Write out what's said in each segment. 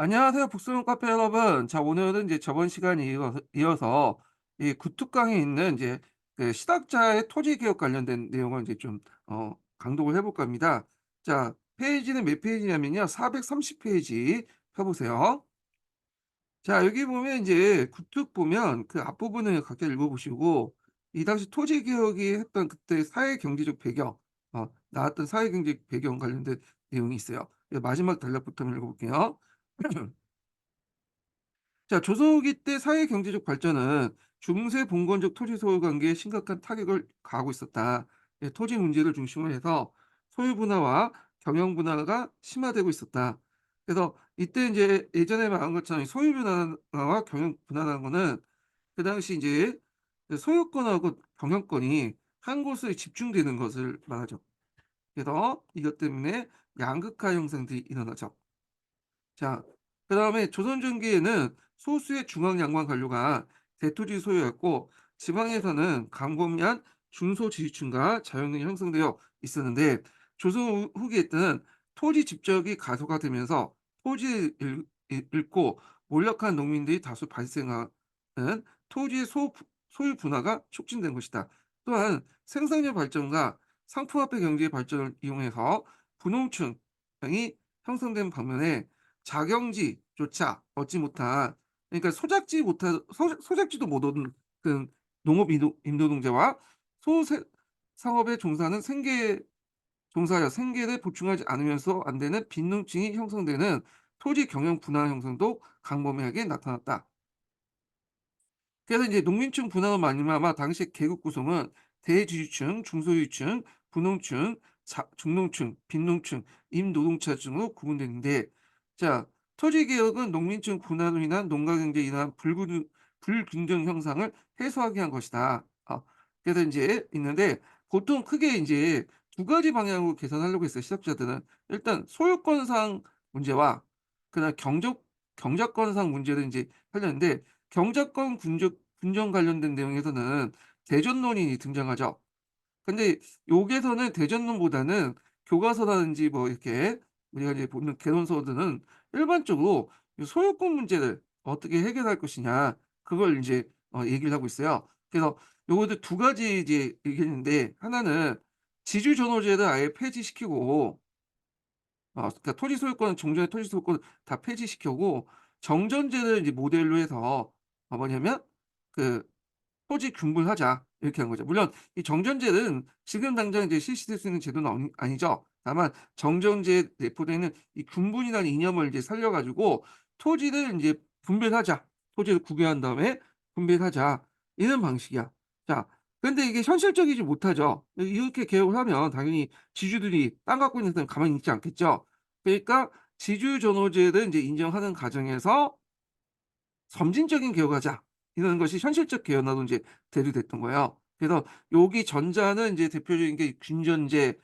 안녕하세요. 북스론 카페 여러분. 자, 오늘은 이제 저번 시간에 이어서 이 구특강에 있는 이제 그 시각자의 토지 개혁 관련된 내용을 이제 좀 강독을 해볼까 합니다. 자, 페이지는 몇 페이지냐면요. 430 페이지 펴보세요. 자, 여기 보면 이제 구특 보면 그 앞부분을 각자 읽어보시고 이 당시 토지 개혁이 했던 그때 사회 경제적 배경, 나왔던 사회 경제적 배경 관련된 내용이 있어요. 예, 마지막 단락부터 한번 읽어볼게요. 자, 조선 후기 때 사회 경제적 발전은 중세 봉건적 토지 소유 관계에 심각한 타격을 가하고 있었다. 예, 토지 문제를 중심으로 해서 소유 분화와 경영 분화가 심화되고 있었다. 그래서 이때 이제 예전에 말한 것처럼 소유 분화와 경영 분화라는 거는 그 당시 이제 소유권하고 경영권이 한 곳에 집중되는 것을 말하죠. 그래서 이것 때문에 양극화 형성들이 일어나죠. 자, 그다음에 조선 전기에는 소수의 중앙 양반 관료가 대토지 소유였고 지방에서는 광범위한 중소지주층과 자연이 형성되어 있었는데 조선 후기에 때는 토지 집적이 가속화되면서 토지를 잃고 몰락한 농민들이 다수 발생하는 토지의 소유 분화가 촉진된 것이다. 또한 생산력 발전과 상품화폐 경제의 발전을 이용해서 분홍층이 형성된 반면에 자경지조차 얻지 못한, 그러니까 소작지도 못 얻은 그 농업 임노동자와 소상업에 종사하는 종사여 생계를 보충하지 않으면서 안 되는 빈농층이 형성되는 토지 경영 분화 형성도 광범위하게 나타났다. 그래서 이제 농민층 분화로 말미암아 당시 계급 구성은 대지주층, 중소유층, 분농층, 중농층, 빈농층, 임노동자층으로 구분되는데, 자, 토지 개혁은 농민층 분화로 인한 농가 경제에 인한 불균등 형상을 해소하기 위한 것이다. 그래서 이제 있는데 보통 크게 이제 두 가지 방향으로 개선하려고 했어요. 시작자들은 일단 소유권상 문제와 그다음 경작권상 문제를 이제 하려는데 경작권 군정 관련된 내용에서는 대전론이 등장하죠. 근데 여기에서는 대전론보다는 교과서라든지 뭐 이렇게 우리가 이제 보는 개론서들은 일반적으로 이 소유권 문제를 어떻게 해결할 것이냐 그걸 인제 얘기를 하고 있어요. 그래서 요것도 두 가지 이제 의견인데, 하나는 지주 전호제를 아예 폐지시키고 그러니까 토지 소유권은 종전의 토지 소유권을 다 폐지시키고 정전제를 이제 모델로 해서 뭐냐면 그 토지 분분하자 이렇게 한 거죠. 물론 이 정전제는 지금 당장 이제 실시될 수 있는 제도는 아니죠. 다만 정전제에 내포되어 있는 이 군분이라는 이념을 이제 살려 가지고 토지를 인제 분배하자. 토지를 구개한 다음에 분배하자. 이런 방식이야. 자, 근데 이게 현실적이지 못하죠. 이렇게 개혁을 하면 당연히 지주들이 땅 갖고 있는 사람이 가만히 있지 않겠죠. 그러니까 지주전호제를 인제 인정하는 과정에서 "점진적인 개혁하자." 이런 것이 현실적 개혁으로 인제 대두됐던 거예요. 그래서 여기 전자는 인제 대표적인 게 균전제,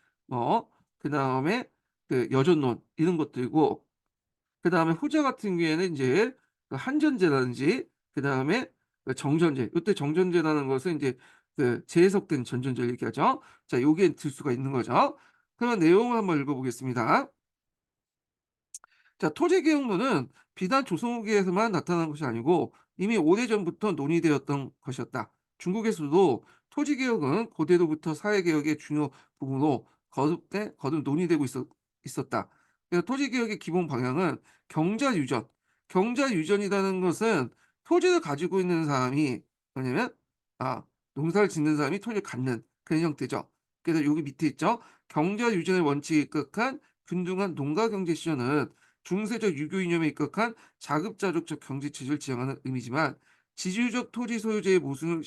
그다음에 그 여전론 이런 것들이고, 그다음에 후자 같은 경우에는 인제 그 한전제라든지 그다음에 그 정전제, 요때 정전제라는 것은 인제 그 재해석된 전전제를 얘기하죠. 자, 요게 들 수가 있는 거죠. 그런 내용을 한번 읽어 보겠습니다. 자, 토지개혁론은 비단 조선후기에서만 나타난 것이 아니고 이미 오래전부터 논의되었던 것이었다. 중국에서도 토지개혁은 고대로부터 사회개혁의 중요 부분으로 거듭 논의되고 있었다. 그래서 토지개혁의 기본 방향은 경자유전. 경자유전이라는 것은 토지를 가지고 있는 사람이 뭐냐면 아, 농사를 짓는 사람이 토지를 갖는 그런 형태죠. 그래서 여기 밑에 있죠. 경자유전의 원칙에 입각한 균등한 농가경제 시전은 중세적 유교 이념에 입각한 자급자족적 경제 체제를 지향하는 의미지만 지주적 토지 소유제의 모순을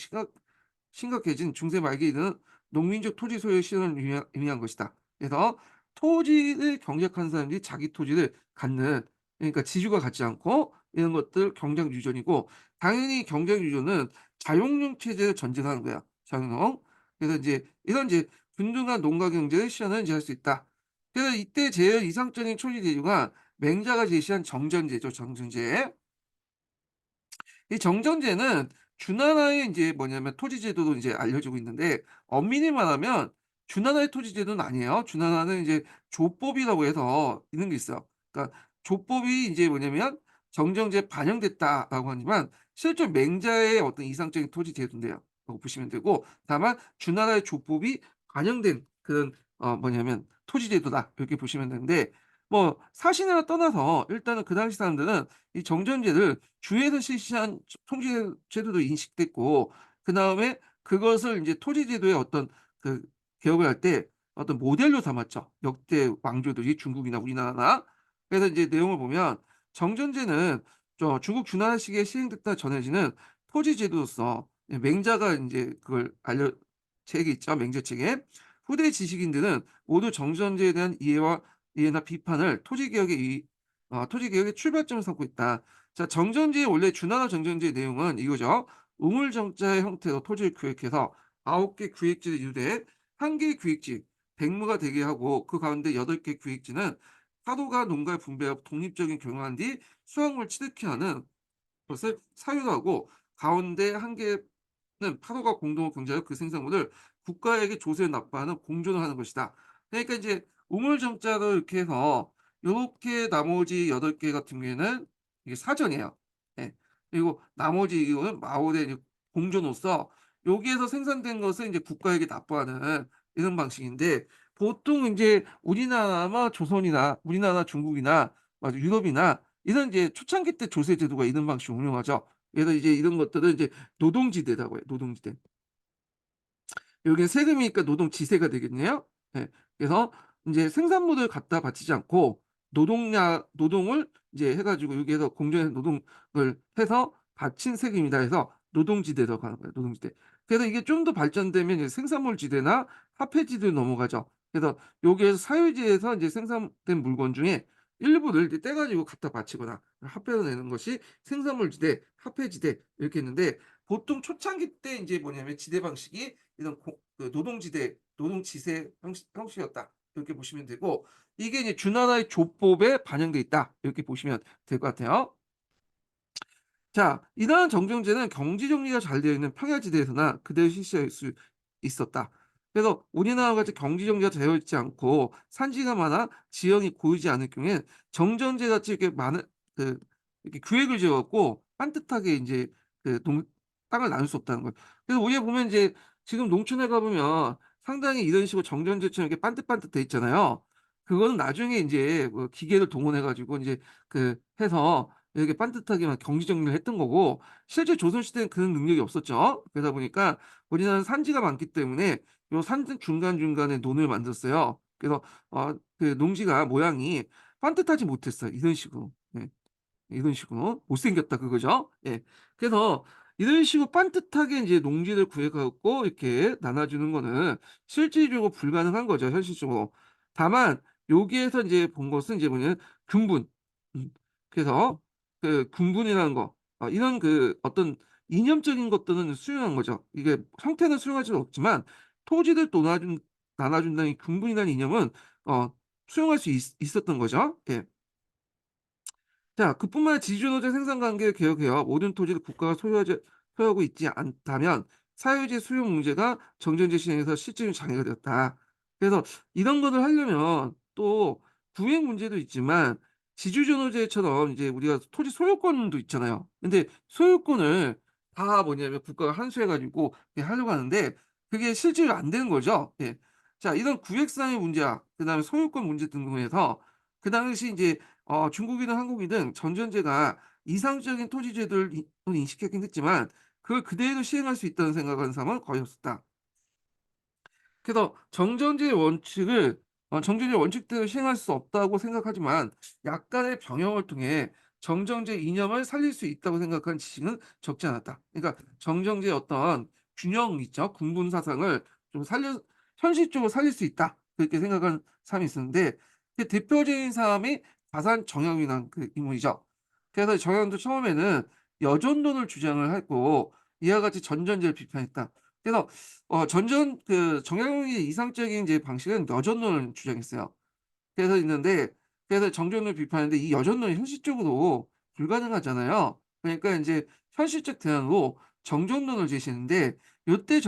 심각해진 중세 말기에 이르는 농민적 토지 소유 실현을 의미한 것이다. 그래서 토지를 경작하는 사람들이 자기 토지를 갖는, 그러니까 지주가 갖지 않고 이런 것들 경작 유전이고, 당연히 경작 유전은 자용용 체제를 전제하는 거야. 자용용. 그래서 이제 이런 이제 균등한 농가 경제를 실현을 이제 할 수 있다. 그래서 이때 제일 이상적인 토지 대주가 맹자가 제시한 정전제죠, 정전제. 이 정전제는 주나라의 인제 뭐냐면 토지 제도로 이제 알려지고 있는데, 엄밀히 말하면 주나라의 토지 제도는 아니에요. 주나라는 이제 조법이라고 해서 있는 게 있어요. 그러니까 조법이 이제 뭐냐면 정정제에 반영됐다라고 하지만 실제 맹자의 어떤 이상적인 토지 제도인데요. 라고 보시면 되고 다만 주나라의 조법이 반영된 그런 뭐냐면 토지 제도다 이렇게 보시면 되는데 뭐 사실을 떠나서 일단은 그 당시 사람들은 이 정전제를 주에서 실시한 통치 제도도 인식됐고 그다음에 그것을 인제 토지 제도의 어떤 그 개혁을 할 때 어떤 모델로 삼았죠. 역대 왕조들이 중국이나 우리나라나. 그래서 인제 내용을 보면 정전제는 중국 주나라 시기에 시행됐다 전해지는 토지 제도로서 맹자가 인제 그걸 책이 있죠, 맹자책에. 후대 지식인들은 모두 정전제에 대한 이해나 비판을 토지 개혁의 출발점으로 삼고 있다. 자, 정전제의 원래 주나라 정전제의 내용은 이거죠. 우물정자의 형태로 토지를 구획해서 9개 구획지를 이루되 1개 구획지 백무가 되게 하고 그 가운데 8개 구획지는 파도가 농가에 분배하고 독립적인 경영한 뒤 수확물 취득해 하는 것을 사유로 하고 가운데 1개는 파도가 공동으로 경제하여 그 생산물을 국가에게 조세를 납부하는 공존을 하는 것이다. 그러니까 이제 우물정자로 이렇게 해서 요렇게 나머지 8개 같은 경우에는 이게 사전이에요. 예. 그리고 나머지 이거는 마을의 이제 공조로서 여기에서 생산된 것을 인제 국가에게 납부하는 이런 방식인데 보통 인제 우리나라나 조선이나 우리나라 중국이나 유럽이나 이런 이제 초창기 때 조세 제도가 이런 방식으로 운영하죠. 그래서 이제 이런 것들은 이제 노동지대라고 해요, 노동지대. 여기는 세금이니까 노동지세가 되겠네요. 예. 그래서 인제 생산물을 갖다 바치지 않고 노동을 이제 해 가지고 여기에서 공정해서 노동을 해서 바친 세금이다 해서 노동지대라고 하는 거예요, 노동지대. 그래서 이게 좀 더 발전되면 이제 생산물지대나 화폐지대로 넘어가죠. 그래서 여기에서 사유지에서 이제 생산된 물건 중에 일부를 이제 떼 가지고 갖다 바치거나 화폐로 내는 것이 생산물지대, 화폐지대 이렇게 있는데 보통 초창기 때 인제 뭐냐면 지대 방식이 이런 노동지대, 노동지세 형식이었다. 이렇게 보시면 되고 이게 이제 주나라의 조법에 반영돼 있다. 이렇게 보시면 될 것 같아요. 자, 이러한 정경제는 경지 정리가 잘 되어 있는 평야지대에서나 그대로 실시할 수 있었다. 그래서 우리나라와 같이 경지 정리가 되어 있지 않고 산지가 많아 지형이 고이지 않을 경우엔 정전제 같이 이렇게 많은 그 이렇게 구획을 지어 갖고 반듯하게 인제 그 농 땅을 나눌 수 없다는 거예요. 그래서 우리가 보면 이제 지금 농촌에 가 보면 상당히 이런 식으로 정전제처럼 이렇게 반듯반듯 돼 있잖아요. 그거는 나중에 인제 뭐 기계를 동원해 가지고 인제 해서 이렇게 반듯하게만 경지 정리를 했던 거고 실제 조선 시대는 그런 능력이 없었죠. 그러다 보니까 우리나라는 산지가 많기 때문에 요 산 중간중간에 논을 만들었어요. 그래서 그 농지가 모양이 반듯하지 못했어요. 이런 식으로. 예. 이런 식으로 못생겼다 그거죠. 예. 그래서 이런 식으로 반듯하게 인제 농지를 구해 갖고 이렇게 나눠 주는 거는 실질적으로 불가능한 거죠, 현실적으로. 다만 여기에서 인제 본 것은 인제 뭐냐면 군분. 음. 그래서 그 군분이라는 거 이런 그 어떤 이념적인 것들은 수용한 거죠. 이게 형태는 수용할 수는 없지만 토지를 또 나눠 준다는 이 군분이라는 이념은 어 수용할 수 있었던 거죠. 예. 자, 그뿐만 아니라 지주노조 생산 관계를 개혁해야 모든 토지를 국가가 소유하고 있지 않다면 사유지 수요 문제가 정전제 시행에서 실질적인 장애가 되었다. 그래서 이런 거를 하려면 또 구획 문제도 있지만 지주존호제처럼 이제 우리가 토지 소유권도 있잖아요. 근데 소유권을 다 뭐냐면 국가가 환수해 가지고 이렇게 하려고 하는데 그게 실제로 안 되는 거죠. 예. 자, 이런 구획상의 문제와 그다음에 소유권 문제 등등에서 그 당시 이제 중국이든 한국이든 전전제가 이상적인 토지 제도를 인식했긴 했지만 그걸 그대로 시행할 수 있다는 생각하는 사람은 거의 없었다. 그래서 정전제의 원칙대로 시행할 수 없다고 생각하지만 약간의 병역을 통해 정전제 이념을 살릴 수 있다고 생각하는 지식은 적지 않았다. 그러니까 정전제의 어떤 균형 있죠. 군분 사상을 좀 현실적으로 살릴 수 있다. 그렇게 생각하는 사람이 있었는데 그 대표적인 사람이 가산 정영이라는 그 인물이죠. 그래서 정영도 처음에는 여전론을 주장을 했고 이와 같이 전전제를 비판했다. 그래서 정약용의 이상적인 이제 방식은 여전론을 주장했어요. 그래서 정전론을 비판했는데 이 여전론이 현실적으로 불가능하잖아요. 그러니까 인제 현실적 대안으로 정전론을 제시했는데 요때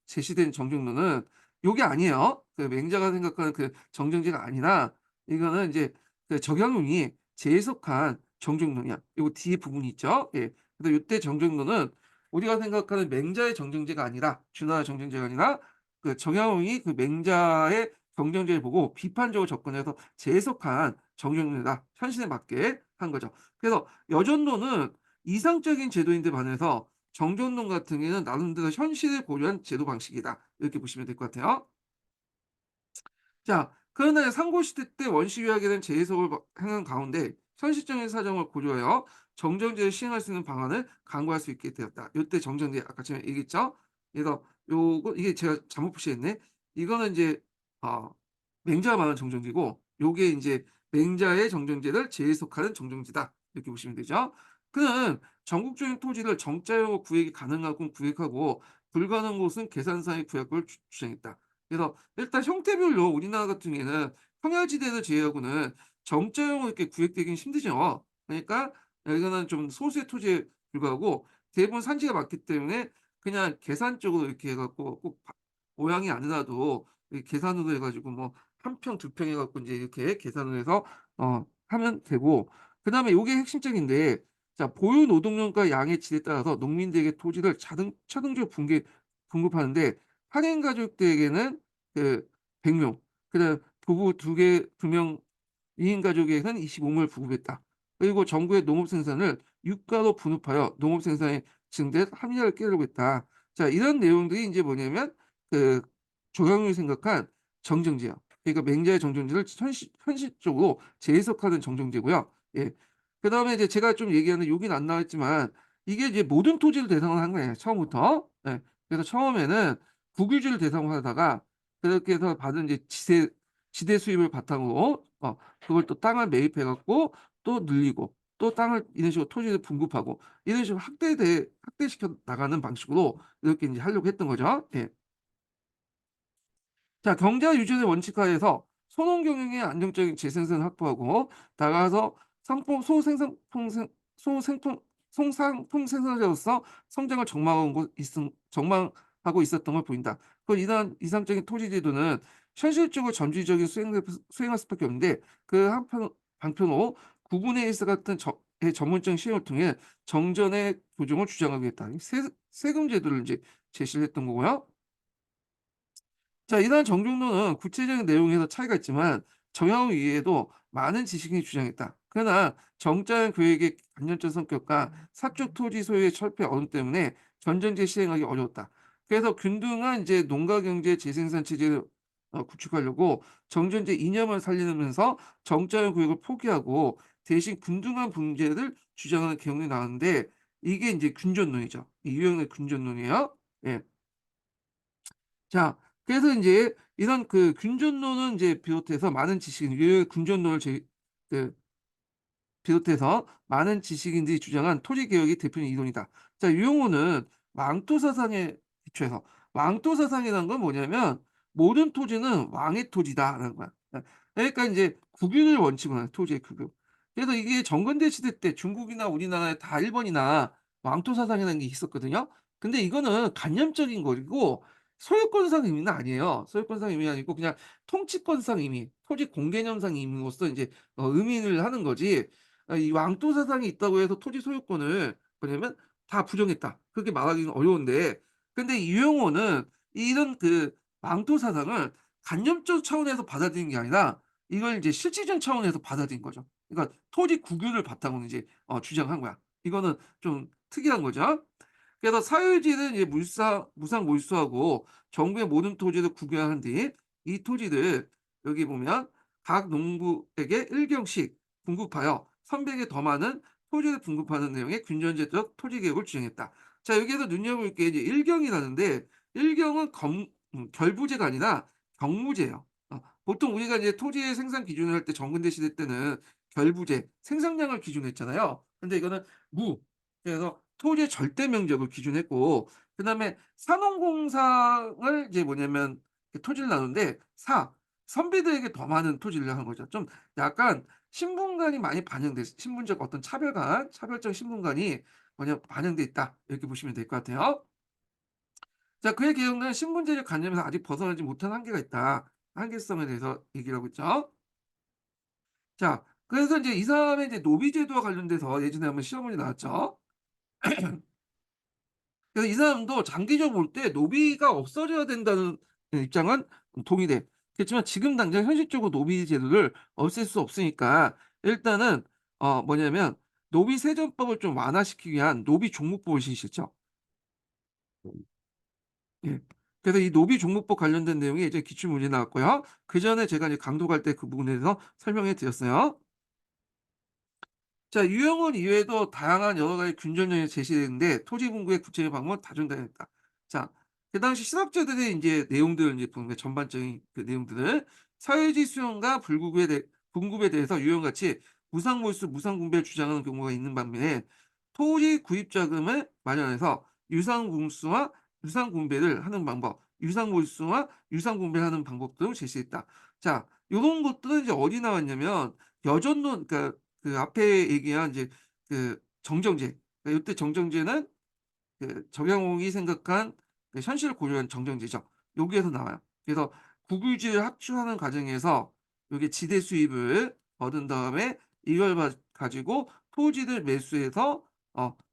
제시된 정전론은 요게 아니에요. 그 맹자가 생각하는 그 정전제가 아니라 이거는 인제 그 정약용이 재해석한 정정론이야. 요거 뒤에 부분이 있죠. 예. 그래서 요때 정정론은 우리가 생각하는 맹자의 정정제가 아니라 준하의 정정제가 아니라 그 정약용이 그 맹자의 정정제를 보고 비판적으로 접근해서 재해석한 정정론이다. 현실에 맞게 한 거죠. 그래서 여전론은 이상적인 제도인데 반해서 정정론 같은 경우에는 나름대로 현실을 고려한 제도 방식이다. 이렇게 보시면 될 것 같아요. 자, 그러나 상고시대 때 원시유학에 대한 재해석을 행한 가운데 현실적인 사정을 고려하여 정정제를 시행할 수 있는 방안을 강구할 수 있게 되었다. 이때 정정제 아까 제가 얘기했죠. 그래서 요거 이게 제가 잘못 표시했네. 이거는 이제 어, 맹자가 말하는 정정제고 요게 이제 맹자의 정정제를 재해석하는 정정제다. 이렇게 보시면 되죠. 그는 전국적인 토지를 정자용으로 구획이 가능한 곳 구획하고 불가능한 곳은 계산상의 구획을 주장했다. 그래서 일단 형태별로 우리나라 같은 경우에는 평야지대를 제외하고는 정자용으로 이렇게 구획되기는 힘들죠. 그러니까 여기서는 좀 소수의 토지에 불과하고 대부분 산지가 많기 때문에 그냥 계산적으로 이렇게 해 갖고 꼭 모양이 아니라도 이 계산으로 해 가지고 뭐 한 평, 두 평 해 갖고 인제 이렇게 계산을 해서 하면 되고 그다음에 요게 핵심적인데 자 보유 노동력과 양의 질에 따라서 농민들에게 토지를 차등적으로 분급하는데 8인 가족들에게는 그 100 명, 그다음에 부부 두 명 2인 가족에게는 25 명을 부급했다. 그리고 정부의 농업 생산을 유가로 분업하여 농업 생산의 증대 합리화를 깨려고 했다. 자 이런 내용들이 인제 뭐냐면 그 조영용이 생각한 정정제요. 그러니까 맹자의 정정제를 현실적으로 재해석하는 정정제고요. 예. 그다음에 이제 제가 좀 얘기하는 여기는 안 나왔지만 이게 이제 모든 토지를 대상으로 한 거예요, 처음부터. 예. 그래서 처음에는 국유지를 대상으로 하다가 그렇게 해서 받은 이제 지대 수입을 바탕으로 그걸 또 땅을 매입해 갖고 또 늘리고 또 땅을 이런 식으로 토지를 분급하고 이런 식으로 확대시켜 나가는 방식으로 이렇게 인제 하려고 했던 거죠. 예. 자 경제와 유전의 원칙하에서 소농 경영의 안정적인 재생산을 확보하고 나아가서 상품 소생품 송상품 생산자로서 성장을 전망하고 있었던 걸 보인다. 이러한 이상적인 토지 제도는 현실적으로 점진적인 수행할 수밖에 없는데 그 방편으로 구분의 일서 같은 전문적인 시행을 통해 정전의 교정을 주장하겠다. 세금 제도를 이제 제시를 했던 거고요. 자, 이러한 정정론은 구체적인 내용에서 차이가 있지만 정형 이외에도 많은 지식인이 주장했다. 그러나 정자연 교육의 간접적 성격과 사적 토지 소유의 철폐 어둠 때문에 전쟁제 시행하기 어려웠다. 그래서 균등한 이제 농가 경제 재생산 체제를 구축하려고 정전제 이념을 살리면서 정자연 교육을 포기하고 대신 균등한 분제를 주장하는 경우가 나왔는데 이게 이제 균전론이죠. 이 유형의 균전론이에요. 예. 자 그래서 인제 이런 그 균전론을 인제 비롯해서 많은 지식인 이 균전론을 그 비롯해서 많은 지식인들이 주장한 토지 개혁이 대표적인 이론이다. 자 유용호는 왕토 사상에 기초해서 왕토 사상이라는 건 뭐냐면 "모든 토지는 왕의 토지다."라는 거야. 그러니까 인제 국유를 원칙으로 하는 토지의 국유. 그래서 이게 정근대 시대 때 중국이나 우리나라에 다 일본이나 왕토 사상이라는 게 있었거든요. 근데 이거는 관념적인 거고 소유권상 의미는 아니에요. 소유권상 의미가 아니고 그냥 통치권상 의미, 토지 공개념상 의미로서 인제 의미를 하는 거지 이 왕토 사상이 있다고 해서 토지 소유권을 뭐냐면 다 부정했다. 그렇게 말하기는 어려운데 근데 유영호는 이런 그 왕토 사상을 관념적 차원에서 받아들인 게 아니라 이걸 이제 실질적 차원에서 받아들인 거죠. 그러니까 토지 국유를 바탕으로 이제 주장한 거야. 이거는 좀 특이한 거죠. 그래서 사유지는 이제 무상몰수하고 정부의 모든 토지를 국유화한 뒤 이 토지를 여기 보면 각 농부에게 1경씩 분급하여 선백에 더 많은 토지를 분급하는 내용의 균전제적 토지 개혁을 주장했다. 자 여기에서 눈여볼 게 이제 1경이라는데 1경은 결부제가 아니라 경무제예요. 보통 우리가 이제 토지의 생산 기준을 할 때 정근대 시대 때는 결부제, 생산량을 기준으로 했잖아요. 근데 이거는 그래서 토지의 절대 면적을 기준했고 그다음에 산업공상을 이제 뭐냐면 토지를 나누는데 선비들에게 더 많은 토지를 하는 거죠. 좀 약간 신분관이 많이 신분적 어떤 차별적 신분관이 반영돼 있다. 이렇게 보시면 될 것 같아요. 자 그의 개혁은 신분제적 관념에서 아직 벗어나지 못한 한계가 있다. 한계성에 대해서 얘기를 하고 있죠. 자 그래서 이제 이 사람의 이제 노비제도와 관련돼서 예전에 한번 시험 문제 나왔죠. 그래서 이 사람도 장기적으로 볼 때 노비가 없어져야 된다는 입장은 동의돼. 그렇지만 지금 당장 현실적으로 노비 제도를 없앨 수 없으니까 일단은 뭐냐면 노비 세전법을 좀 완화시키기 위한 노비 종목법을 실시했죠. 예. 그래서 이 노비 종목법 관련된 내용이 이제 기출 문제 나왔고요. 그전에 제가 이제 강도 갈 때 그 부분에 대해서 설명해 드렸어요. 자, 유형은 이외에도 다양한 여러 가지 균전령이 제시되는데 토지 분구의 구체적인 방법은 다중다양했다. 자, 그 당시 실학자들의 이제 내용들을 이제 보는 게 전반적인 그 내용들을 사회주의 수용과 분급에 대해서 유형같이 무상몰수, 무상분배를 주장하는 경우가 있는 반면에 토지 구입 자금을 마련해서 유상공수와 유상분배를 하는 방법, 유상몰수와 유상분배를 하는 방법도 제시했다. 자, 요런 것들은 이제 어디 나왔냐면 여전론, 그러니까 그 앞에 얘기한 이제 그 정정제. 그러니까 요때 정정제는 그 정약용이 생각한 그 현실을 고려한 정정제죠. 여기에서 나와요. 그래서 국유지를 합주하는 과정에서 요게 지대 수입을 얻은 다음에 이걸 가지고 토지를 매수해서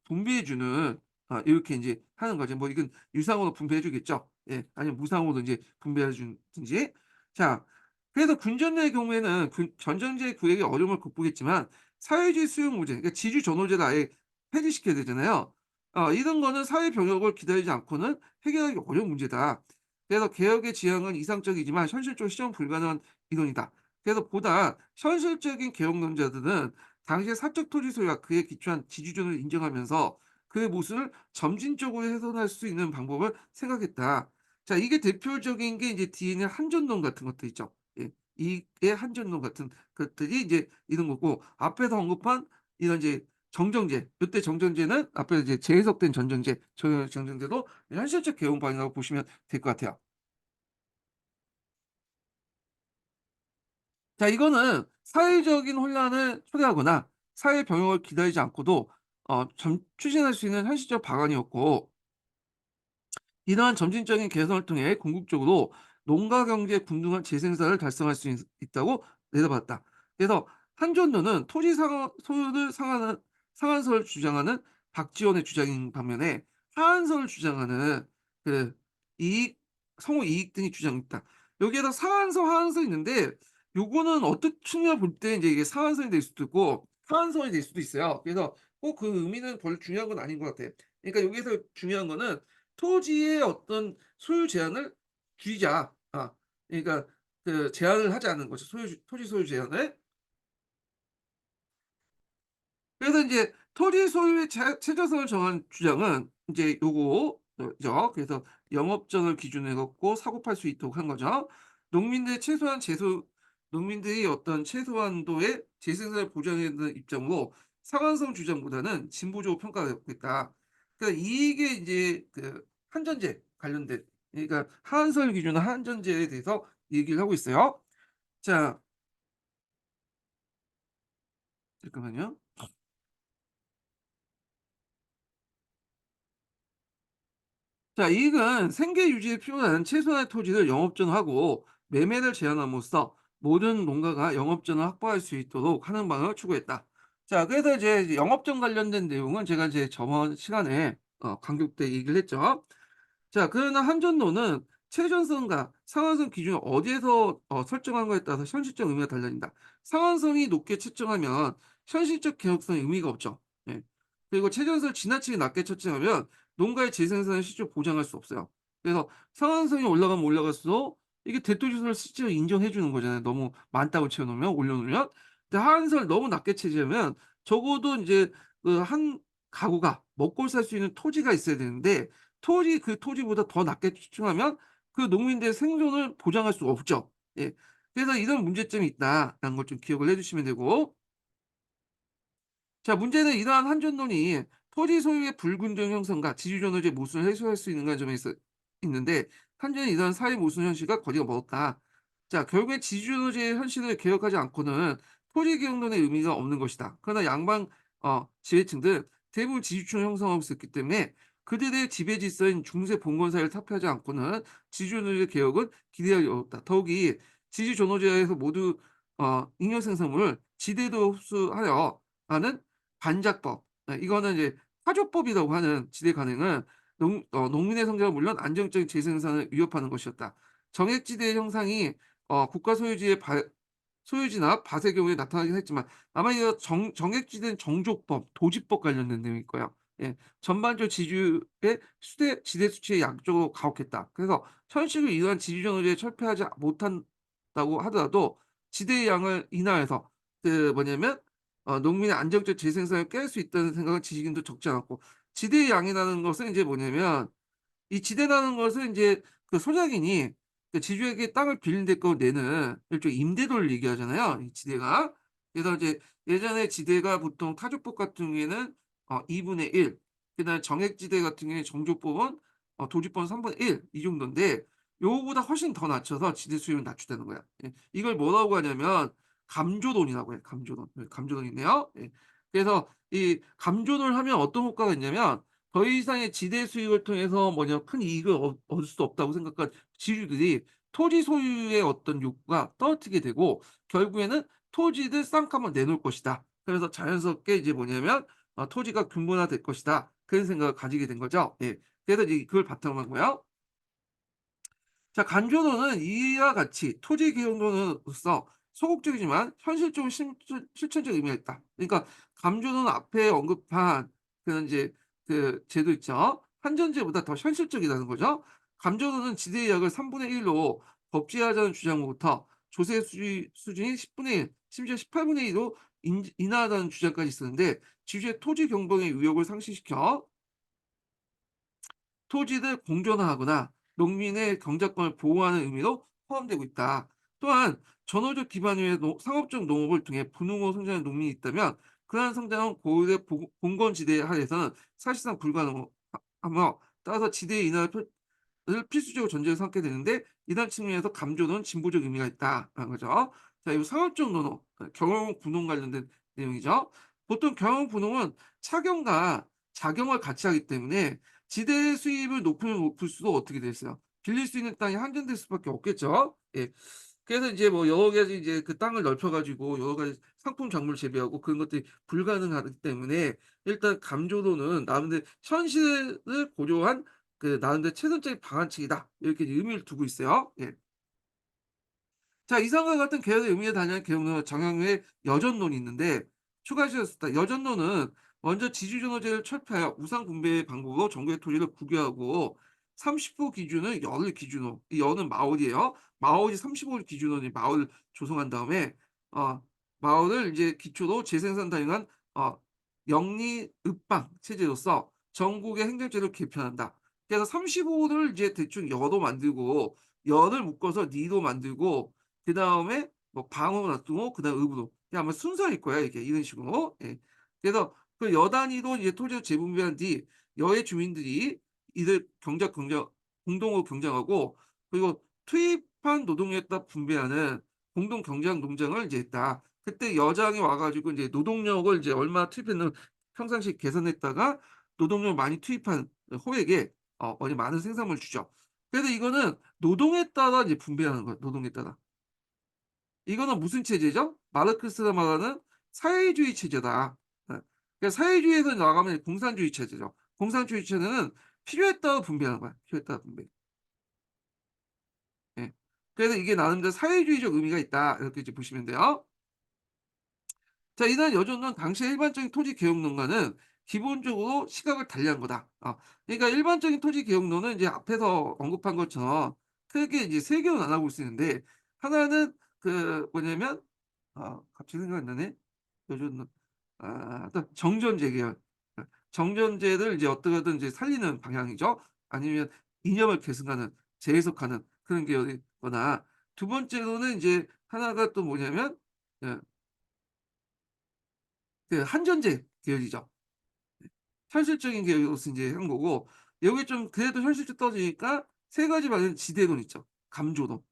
분배해 주는 이렇게 인제 하는 거죠. 뭐 이건 유상으로 분배해 주겠죠. 예. 아니면 무상으로 인제 분배해 주든지. 자, 그래서 군전의 경우에는 전전제 구획의 어려움을 극복했지만 사회주의 수용 모제, 그러니까 지주 전호제를 아예 폐지시켜야 되잖아요. 이런 거는 사회 병역을 기다리지 않고는 해결하기 어려운 문제다. 그래서 개혁의 지향은 이상적이지만 현실적으로 실현 불가능한 이론이다. 그래서 보다 현실적인 개혁론자들은 당시의 사적 토지 소유와 그에 기초한 지주존을 인정하면서 그의 모순을 점진적으로 훼손할 수 있는 방법을 생각했다. 자, 이게 대표적인 게 이제 뒤에 있는 한전론 같은 것들 있죠. 예. 이게 한전론 같은 것들이 이제 이런 거고 앞에서 언급한 이런 이제 정정제, 요때 정정제는 앞에 이제 재해석된 전정제, 저 정정제도 현실적 개혁 방향이라고 보시면 될 것 같아요. 자, 이거는 사회적인 혼란을 초래하거나 사회 병역을 기다리지 않고도 추진할 수 있는 현실적 방안이었고 이러한 점진적인 개선을 통해 궁극적으로 농가 경제 균등한 재생산을 달성할 수 있다고 내다봤다. 그래서 한전도는 토지 소유를 상한선을 주장하는 박지원의 주장인 반면에 하한선을 주장하는 그 이익, 성우 이익 등이 주장했다. 여기에다 상한선, 하한선이 있는데 요거는 어떤 측면을 볼 때 이제 이게 상한선이 될 수도 있고 하한선이 될 수도 있어요. 그래서 꼭 그 의미는 별로 중요한 건 아닌 것 같아요. 그러니까 여기서 중요한 거는 토지의 어떤 소유 제한을 줄이자. 그러니까 그 제한을 하지 않는 거죠. 토지 소유 제한을. 그래서 인제 토지 소유의 최저선을 정한 주장은 인제 요거 죠. 그래서 영업전을 기준으로 해 갖고 사고 팔 수 있도록 한 거죠. 농민들의 최소한 제소 농민들이 어떤 최소한도의 재생산을 보장해야 된다는 입장으로 상한선 주장보다는 진보적으로 평가받고 있다. 그러니까 이게 인제 그 한전제 관련된, 그러니까 하한선을 기준으로 한전제에 대해서 얘기를 하고 있어요. 자, 잠깐만요. 자, 이익은 생계 유지에 필요한 최소한의 토지를 영업전하고 매매를 제한함으로써 모든 농가가 영업전을 확보할 수 있도록 하는 방향을 추구했다. 자, 그래서 이제 영업전 관련된 내용은 제가 이제 저번 시간에 간격 때 얘기를 했죠. 자, 그러나 한전도는 최전선과 상한선 기준을 어디에서 설정한 거에 따라서 현실적 의미가 달라진다. 상한선이 높게 책정하면 현실적 개혁성에 의미가 없죠. 예. 그리고 최전선을 지나치게 낮게 책정하면 농가의 재생산을 실제로 보장할 수 없어요. 그래서 상한선이 올라가면 올라갈수록 이게 대토지선을 실제로 인정해 주는 거잖아요. 너무 많다고 채워 놓으면 올려 놓으면. 근데 하한선을 너무 낮게 채지하면 적어도 인제 그 한 가구가 먹고 살 수 있는 토지가 있어야 되는데 그 토지보다 더 낮게 추정하면 그 농민들의 생존을 보장할 수 없죠. 예. 그래서 이런 문제점이 있다라는 걸 좀 기억을 해 주시면 되고, 자, 문제는 이러한 한전론이 토지 소유의 불균등 형성과 지주존의 모순을 해소할 수 있는가 점에 있는데 한전은 이러한 사회 모순 현실과 거리가 멀었다. 자, 결국에 지주존의 현실을 개혁하지 않고는 토지 개혁론의 의미가 없는 것이다. 그러나 양방 지배층들 대부분 지주층을 형성하고 있었기 때문에 그들의 지배 질서인 중세 봉건 사회를 타파하지 않고는 지주존의 개혁은 기대하기 어렵다. 더욱이 지주존호제에서 모두 잉여 생산물을 지대도 흡수하여 하는 반작법. 이거는 이제 타조법이라고 하는 지대 간행은 농민의 성장은 물론 안정적인 재생산을 위협하는 것이었다. 정액지대 형상이 국가 소유지의 소유지나 밭의 경우에 나타나긴 했지만 아마 이거 정액지대는 정족법, 도지법 관련된 내용일 거예요. 예. 전반적 지주의 지대 수치의 양쪽으로 가혹했다. 그래서 현실을 이러한 지주전호제에 철폐하지 못한다고 하더라도 지대의 양을 인하해서 뭐냐면 농민의 안정적 재생산을 깰 수 있다는 생각은 지식인도 적지 않았고 지대의 양이라는 것은 이제 뭐냐면 이 지대라는 것은 인제 그 소작인이 그 지주에게 땅을 빌린 대가로 내는 일종의 임대료를 얘기하잖아요, 이 지대가. 그래서 이제 예전에 지대가 보통 타조법 같은 경우에는 2분의 1, 그다음에 정액지대 같은 경우에 정조법은 도지법은 3분의 1 이 정도인데 요거보다 훨씬 더 낮춰서 지대 수익을 낮추자는 거야. 예. 이걸 뭐라고 하냐면 감조돈이라고 해요, 감조돈. 예, 감조돈이 있네요. 예. 그래서 이 감조돈을 하면 어떤 효과가 있냐면 더 이상의 지대 수익을 통해서 큰 이익을 얻을 수 없다고 생각한 지주들이 토지 소유의 어떤 욕구가 떨어지게 되고 결국에는 토지를 쌍값을 내놓을 것이다. 그래서 자연스럽게 이제 뭐냐면 토지가 균분화될 것이다. 그런 생각을 가지게 된 거죠. 예. 그래서 이제 그걸 바탕으로 한 거예요. 자, 간조도는 이와 같이 토지 기용도로서 소극적이지만 현실적으로 실천적 의미가 있다. 그러니까 감조는 앞에 언급한 그 이제 그 제도 있죠. 한전제보다 더 현실적이라는 거죠. 감조도는 지대의 약을 3분의 1로 법제하자는 주장부터 조세 수준이 10분의 1, 심지어 18분의 1로 인하하다는 주장까지 있었는데 지주의 토지 경영의 의욕을 상실시켜 토지를 공존화하거나 농민의 경작권을 보호하는 의미로 포함되고 있다. 또한 전호적 기반 위의 상업적 농업을 통해 분홍으로 성장하는 농민이 있다면 그러한 성장은 고유의 봉건지대 하에서는 사실상 불가능하며 따라서 지대의 인하를 필수적으로 전제로 삼게 되는데 이런 측면에서 감조는 진보적 의미가 있다라는 거죠. 자, 이 상업적 논어, 경영 분홍 관련된 내용이죠. 보통 경영 분홍은 착용과 작용을 같이 하기 때문에 지대 수입을 높으면 높을수록 어떻게 됐어요? 빌릴 수 있는 땅이 한정될 수밖에 없겠죠. 예. 그래서 이제 뭐 여러 가지 이제 그 땅을 넓혀 가지고 여러 가지 상품 작물을 재배하고 그런 것들이 불가능하기 때문에 일단 감조도는 나름대로 현실을 고려한 나름대로 최선적인 방안책이다. 이렇게 이제 의미를 두고 있어요. 예. 자, 이상과 같은 계열의 의미에 단연한 경우 정형외 여전론이 있는데 추가하셨습니다. 여전론은 먼저 지주존호제를 철폐하여 우상 분배 방법으로 정부의 토지를 국유하고 30호 기준은 연을 기준으로 이 연은 마을이에요. 마을이 35를 기준으로 마을을 조성한 다음에 어 마을을 이제 기초로 재생산 다양한 영리 읍방 체제로서 전국의 행정제를 개편한다. 그래서 35를 이제 대충 여로 만들고 연을 묶어서 리로 만들고 그다음에 뭐 방으로 놔두고 그다음에 읍으로. 이게 아마 순서일 거야 이게 이런 식으로. 예. 그래서 그 여 단위로 이제 토지를 재분배한 뒤 여의 주민들이 이들 공동으로 경작하고 그리고 투입한 노동에 따라 분배하는 공동 경작 농장을 이제 했다. 그때 여장이 와 가지고 인제 노동력을 이제 얼마나 투입했는 평상시에 계산했다가 노동력을 많이 투입한 호에게 많이 많은 생산물을 주죠. 그래서 이거는 노동에 따라 이제 분배하는 거예요, 노동에 따라. 이거는 무슨 체제죠? 마르크스가 말하는 사회주의 체제다. 예. 그러니까 사회주의에서 나가면 공산주의 체제죠. 공산주의 체제는 필요에 따라 분배하는 거야, 필요에 따라 분배. 예. 그래서 이게 나름대로 사회주의적 의미가 있다. 이렇게 이제 보시면 돼요. 자, 이날 여존은 당시의 일반적인 토지 개혁론과는 기본적으로 시각을 달리한 거다. 그러니까 일반적인 토지 개혁론은 이제 앞에서 언급한 것처럼 크게 이제 세 개로 나눠볼 수 있는데 하나는 뭐냐면 갑자기 생각이 안 나네. 여존론. 일단 정전제 계열. 정전제를 이제 어떻게든 이제 살리는 방향이죠. 아니면 이념을 계승하는, 재해석하는 그런 계열이거나 두 번째로는 이제 하나가 또 뭐냐면 예 한전제 계열이죠. 현실적인 계열로서 인제 한 거고 여기 좀 그래도 현실적 떨어지니까 세 가지 말고는 지대론 있죠. 감조론.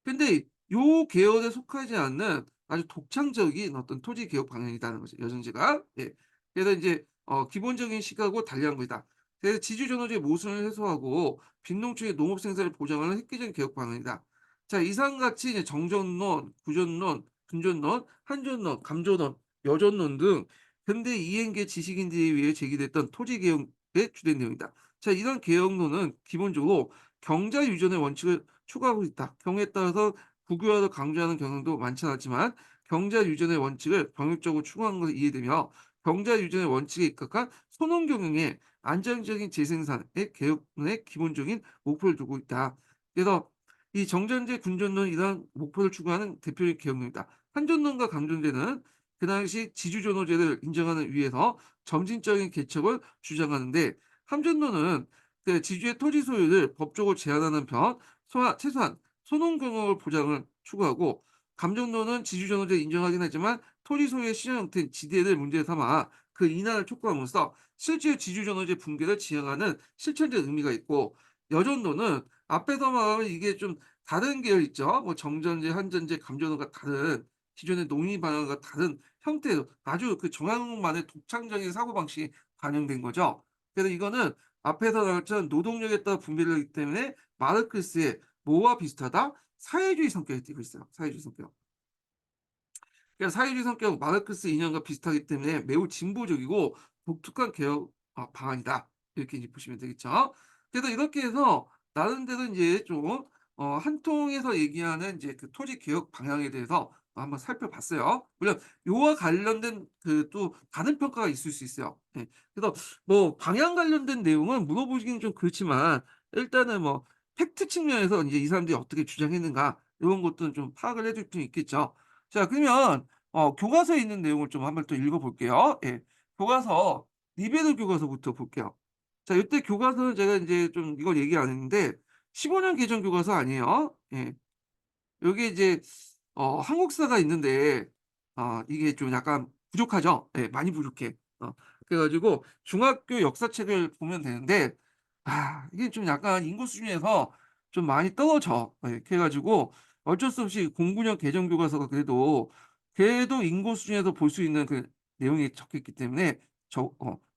근데 요 계열에 속하지 않는 아주 독창적인 어떤 토지 개혁 방향이라는 거죠, 여정제가. 예. 그래서 인제 기본적인 시각으로 달리한 것이다. 그래서 지주 전호제의 모순을 해소하고 빈농촌의 농업 생산을 보장하는 획기적인 개혁 방안이다. 자, 이상같이 이제 정전론, 구전론, 근전론, 한전론, 감전론, 여전론 등 현대 이행계 지식인들에 의해 제기됐던 토지 개혁의 주된 내용이다. 자, 이런 개혁론은 기본적으로 경자 유전의 원칙을 추구하고 있다. 경우에 따라서 국유화를 강조하는 경향도 많지 않았지만 경자 유전의 원칙을 병역적으로 추구하는 것을 이해되며 경자 유전의 원칙에 입각한 소농 경영의 안정적인 재생산의 개혁론의 기본적인 목표를 두고 있다. 그래서 이 정전제, 군전론 이런 목표를 추구하는 대표적인 개혁론이다. 한전론과 감전제는 그 당시 지주존호제를 인정하는 위에서 점진적인 개척을 주장하는데 함전론은 그 지주의 토지 소유를 법적으로 제한하는 편, 최소한 소농 경영을 보장을 추구하고 감정론은 지주존호제를 인정하긴 하지만 토지 소유의 시장 형태인 지대를 문제 삼아 그 인하를 촉구함으로써 실제 지주존호제 붕괴를 지향하는 실천적 의미가 있고 여전론은 앞에서 말하면 이게 좀 다른 계열 있죠. 뭐 정전제, 한전제, 감전원과 다른 기존의 농민 방향과 다른 형태로 아주 그 정약용만의 독창적인 사고방식이 반영된 거죠. 그래서 이거는 앞에서 나왔던 노동력에 따라 분배를 하기 때문에 마르크스의 뭐와 비슷하다? 사회주의 성격이 띠고 있어요. 사회주의 성격. 그러니까 사회주의 성격 마르크스 이념과 비슷하기 때문에 매우 진보적이고 독특한 개혁 방안이다. 이렇게 이제 보시면 되겠죠. 그래서 이렇게 해서 나름대로 이제 좀 한 통에서 얘기하는 이제 그 토지 개혁 방향에 대해서 한번 살펴봤어요. 물론 요와 관련된 그 또 다른 평가가 있을 수 있어요. 예. 그래서 뭐 방향 관련된 내용은 물어보기는 좀 그렇지만 일단은 뭐 팩트 측면에서 이제 이 사람들이 어떻게 주장했는가 이런 것들은 좀 파악을 해둘 필요 있겠죠. 자, 그러면 교과서에 있는 내용을 좀 한번 또 읽어 볼게요. 예. 교과서 리베르 교과서부터 볼게요. 자, 이때 교과서는 제가 이제 좀 이걸 얘기 안 했는데 15년 개정 교과서 아니에요. 예. 여기 이제 한국사가 있는데 이게 좀 약간 부족하죠. 예, 많이 부족해. 그래 가지고 중학교 역사책을 보면 되는데 이게 좀 약간 인구 수준에서 좀 많이 떨어져. 예, 그래 가지고 어쩔 수 없이 09년 개정 교과서가 그래도 인구 수준에서 볼 수 있는 그 내용이 적혀 있기 때문에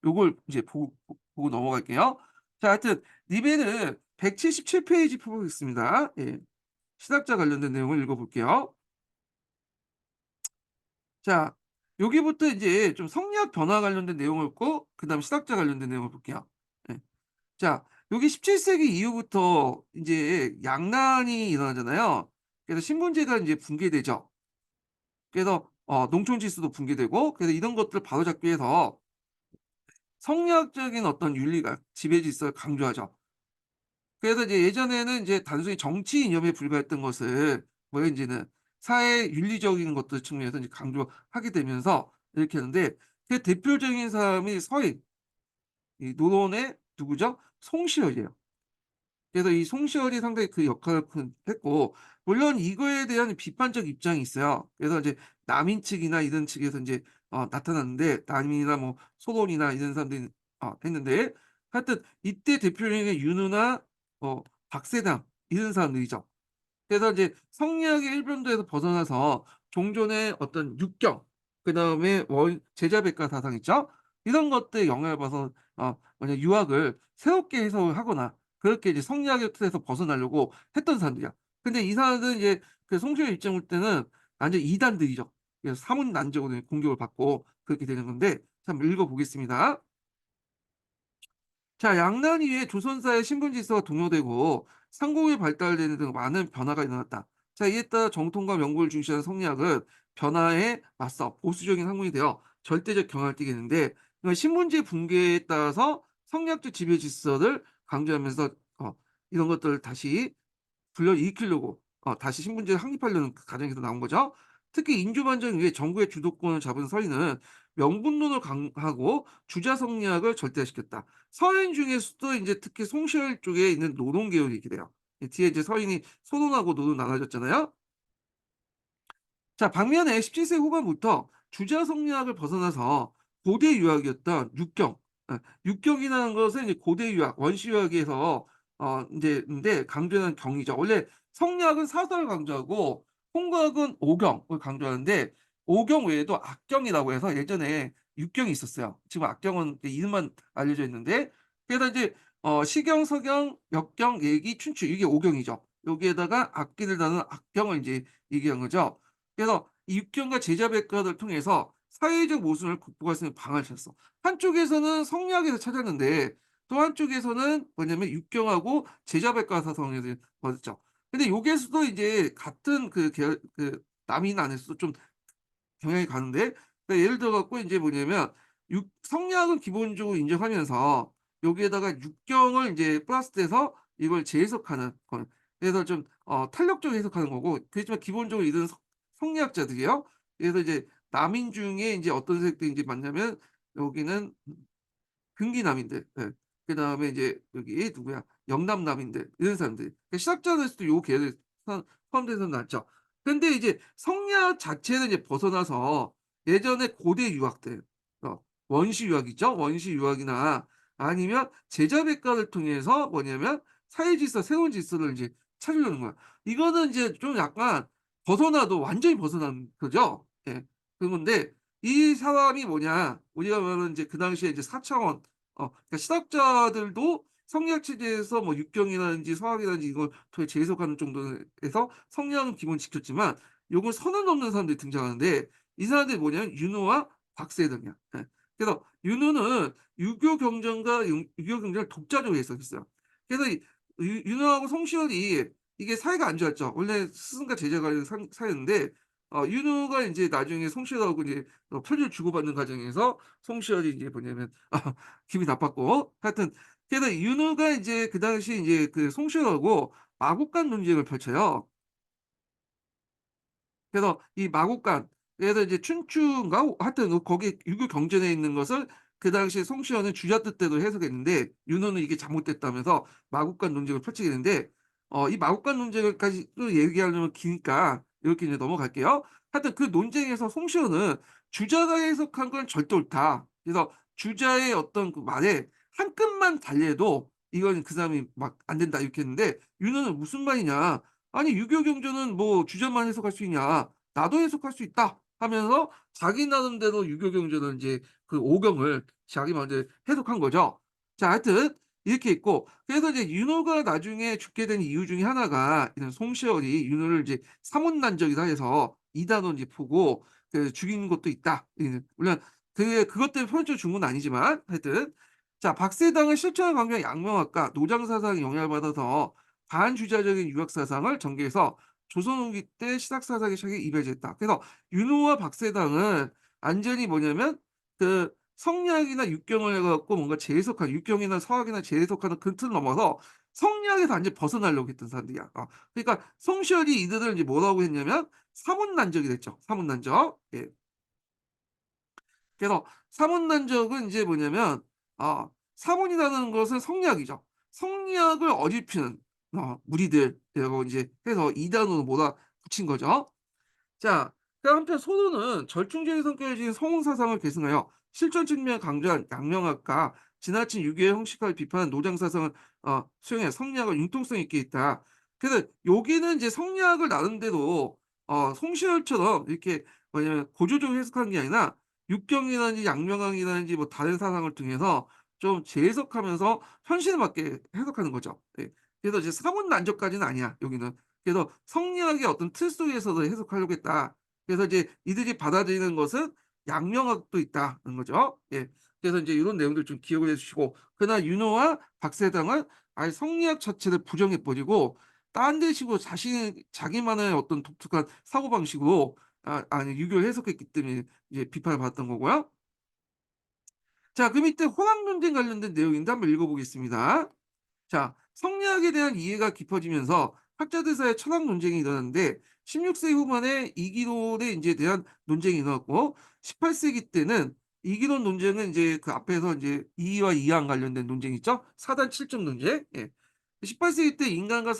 요걸 이제 보고 넘어갈게요. 자, 하여튼 리베는 177 페이지 펴보겠습니다. 예. 신학자 관련된 내용을 읽어볼게요. 자, 여기부터 이제 좀 성리학 변화 관련된 내용을 읽고 그다음 신학자 관련된 내용을 볼게요. 예. 자, 여기 17세기 이후부터 이제 양난이 일어나잖아요. 그래서 신분제가 이제 붕괴되죠. 그래서 농촌 지수도 붕괴되고 그래서 이런 것들을 바로잡기 위해서 성리학적인 어떤 윤리가 지배 질서를 강조하죠. 그래서 이제 예전에는 이제 단순히 정치 이념에 불과했던 것을 뭐 이제는 사회 윤리적인 것들 측면에서 이제 강조하게 되면서 이렇게 하는데 그 대표적인 사람이 서인 이 노론의 누구죠? 송시열이에요. 그래서 이 송시열이 상당히 그 역할을 했고 물론 이거에 대한 비판적 입장이 있어요. 그래서 이제 남인 측이나 이런 측에서 이제 나타났는데 남인이나 뭐 소론이나 이런 사람들이 했는데 하여튼 이때 대표적인 게 윤우나 박세당 이런 사람들이죠. 그래서 이제 성리학의 일변도에서 벗어나서 종전의 어떤 육경, 그다음에 제자백과 사상 있죠? 이런 것들에 영향을 받아서 만약 유학을 새롭게 해석을 하거나 그렇게 이제 성리학의 틀에서 벗어나려고 했던 사람들이야. 근데 이 사람들은 이제 그 송시의 입장 볼 때는 완전 이단들이죠. 그래서 사문난적으로 공격을 받고 그렇게 되는 건데 한번 읽어보겠습니다. 자, 양난 이후에 조선사의 신분 질서가 동요되고 상공이 발달되는 등 많은 변화가 일어났다. 자, 이에 따라 정통과 명분을 중시하는 성리학은 변화에 맞서 보수적인 학문이 되어 절대적 경향을 띠게 되는데 신분제 붕괴에 따라서 성리학적 지배 질서를 강조하면서 이런 것들을 다시 불러일으키려고 다시 신분제를 확립하려는 그 과정에서 나온 거죠. 특히 인주반정 이후에 정부의 주도권을 잡은 서인은 명분론을 강하고 주자 성리학을 절대화시켰다. 서인 중에서도 이제 특히 송시열 쪽에 있는 노동 계열이 있게 돼요. 뒤에 이제 서인이 소론하고 노론 나눠졌잖아요. 자, 반면에 17세 후반부터 주자 성리학을 벗어나서 고대 유학이었던 육경, 육경이라는 것은 이제 고대 유학, 원시 유학에서 인제 강조하는 경이죠. 원래 성리학은 사설을 강조하고 홍학은 오경을 강조하는데 오경 외에도 악경이라고 해서 예전에 육경이 있었어요. 지금 악경은 이름만 알려져 있는데 그래서 이제 시경, 서경, 역경, 예기, 춘추 이게 오경이죠. 여기에다가 악기를 다루는 악경을 이제 얘기한 거죠. 그래서 이 육경과 제자백과를 통해서 사회적 모순을 극복할 수 있는 방안을 찾았어. 한쪽에서는 성리학에서 찾았는데 또 한쪽에서는 뭐냐면 육경하고 제자백과 사상에서 얻었죠. 근데 여기에서도 이제 같은 그 계열 남인 안에서도 좀 경향이 가는데, 그러니까 예를 들어 갖고 인제 뭐냐면 육 성리학은 기본적으로 인정하면서 여기에다가 육경을 인제 플러스돼서 이걸 재해석하는 건, 그래서 좀 탄력적으로 해석하는 거고, 그렇지만 기본적으로 이들은 성리학자들이에요. 그래서 이제 남인 중에 인제 어떤 세력들이 인제 많냐면 여기는 금기남인들, 예. 그다음에 이제 여기 누구야? 영남남인들, 이런 사람들. 그 시작자들에서도 요 계열에 포함돼서 나왔죠. 근데 이제 성리학 자체는 이제 벗어나서 예전에 고대 유학들, 원시 유학이죠. 원시 유학이나 아니면 제자백과를 통해서 뭐냐면 사회 질서, 새로운 질서를 이제 찾으려는 거야. 이거는 이제 좀 약간 벗어나도 완전히 벗어난 거죠. 예. 그건데 이 사람이 뭐냐, 우리가 말하는 이제 그 당시에 이제 4 차원, 그러니까 신학자들도 성리학 체제에서 뭐 육경이라든지 서학이라든지 이걸 통해 재해석하는 정도에서 성리학은 기본 지켰지만 요걸 선을 넘는 사람들이 등장하는데, 이 사람들이 뭐냐면 윤호와 박세등이야. 예. 그래서 윤호는 유교 경전과 유교 경전을 독자적으로 해석했어요. 그래서 이 윤호하고 송시열이 이게 사이가 안 좋았죠. 원래 스승과 제자 간의 사이였는데 윤호가 인제 나중에 송시열하고 이제 편지를 주고받는 과정에서 송시열이 이제 뭐냐면 기분이 나빴고, 하여튼 그래서 윤호가 이제 그 당시에 인제 그 송시열하고 마곡간 논쟁을 펼쳐요. 그래서 이 마곡간, 그래서 이제 춘추인가 하여튼 거기 유교 경전에 있는 것을 그 당시에 송시현은 주자 뜻대로 해석했는데 윤호는 이게 잘못됐다면서 마곡간 논쟁을 펼치게 되는데, 이 마곡간 논쟁을까지 또 얘기하려면 기니까 이렇게 이제 넘어갈게요. 하여튼 그 논쟁에서 송시현은 주자가 해석한 건 절대 옳다. 그래서 주자의 어떤 그 말에 한 끗만 달리해도 이건 그 사람이 막 안 된다 이렇게 했는데, 윤호는 무슨 말이냐, 아니 유교 경전은 뭐 주자만 해석할 수 있냐, 나도 해석할 수 있다 하면서 자기 나름대로 유교 경전을 인제 그 오경을 자기 마음대로 해석한 거죠. 자, 하여튼 이렇게 있고, 그래서 이제 윤호가 나중에 죽게 된 이유 중에 하나가 이런 송시열이 윤호를 이제 사문난적이다 해서 이단으로 인제 보고 그 죽인 것도 있다. 물론 그것 때문에 편집적으로 죽은 건 아니지만 하여튼. 자, 박세당은 실존에 관계한 양명학과 노장 사상에 영향을 받아서 반주자적인 유학 사상을 전개해서 조선 후기 때 시작 사상의 책에 이배제했다. 그래서 윤호와 박세당은 완전히 뭐냐면 그 성리학이나 육경을 해 갖고 뭔가 재해석하는, 육경이나 서학이나 재해석하는 그 틀을 넘어서 성리학에서 완전히 벗어나려고 했던 사람들이야. 그러니까 송시열이 이들을 이제 뭐라고 했냐면 사문난적이 됐죠. 사문난적. 예. 그래서 사문난적은 인제 뭐냐면 사문이라는 것은 성리학이죠. 성리학을 어집히는 무리들이라고 인제 해서 이단으로 몰아붙인 거죠. 자, 그 한편 소로는 절충적인 성격을 지닌 성운 사상을 계승하여 실존 측면을 강조한 양명학과 지나친 유교의 형식화를 비판한 노장 사상을 수용해 성리학을 융통성 있게 있다. 그래서 여기는 이제 성리학을 나름대로 송시열처럼 이렇게 뭐냐면 고조적으로 해석하는 게 아니라 육경이라든지 양명학이라든지 뭐 다른 사상을 통해서 좀 재해석하면서 현실에 맞게 해석하는 거죠. 예. 그래서 이제 사문난적까지는 아니야, 여기는. 그래서 성리학의 어떤 틀 속에서도 해석하려고 했다. 그래서 이제 이들이 받아들이는 것은 양명학도 있다는 거죠. 예. 그래서 이제 이런 내용들 좀 기억을 해 주시고, 그러나 윤호와 박세당은 아예 성리학 자체를 부정해 버리고 딴 데식으로 자기만의 어떤 독특한 사고방식으로 아니 유교를 해석했기 때문에 이제 비판을 받았던 거고요. 자, 그 밑에 호랑 논쟁 관련된 내용인데 한번 읽어 보겠습니다. 자, 성리학에 대한 이해가 깊어지면서 학자들 사이에 철학 논쟁이 일어났는데 16세기 후반에 이기론에 인제 대한 논쟁이 일어났고, 18세기 때는 이기론 논쟁은 인제 그 앞에서 인제 이와 이항 관련된 논쟁 있죠? 사단 칠정 논쟁. 예. 18세기 때 인간과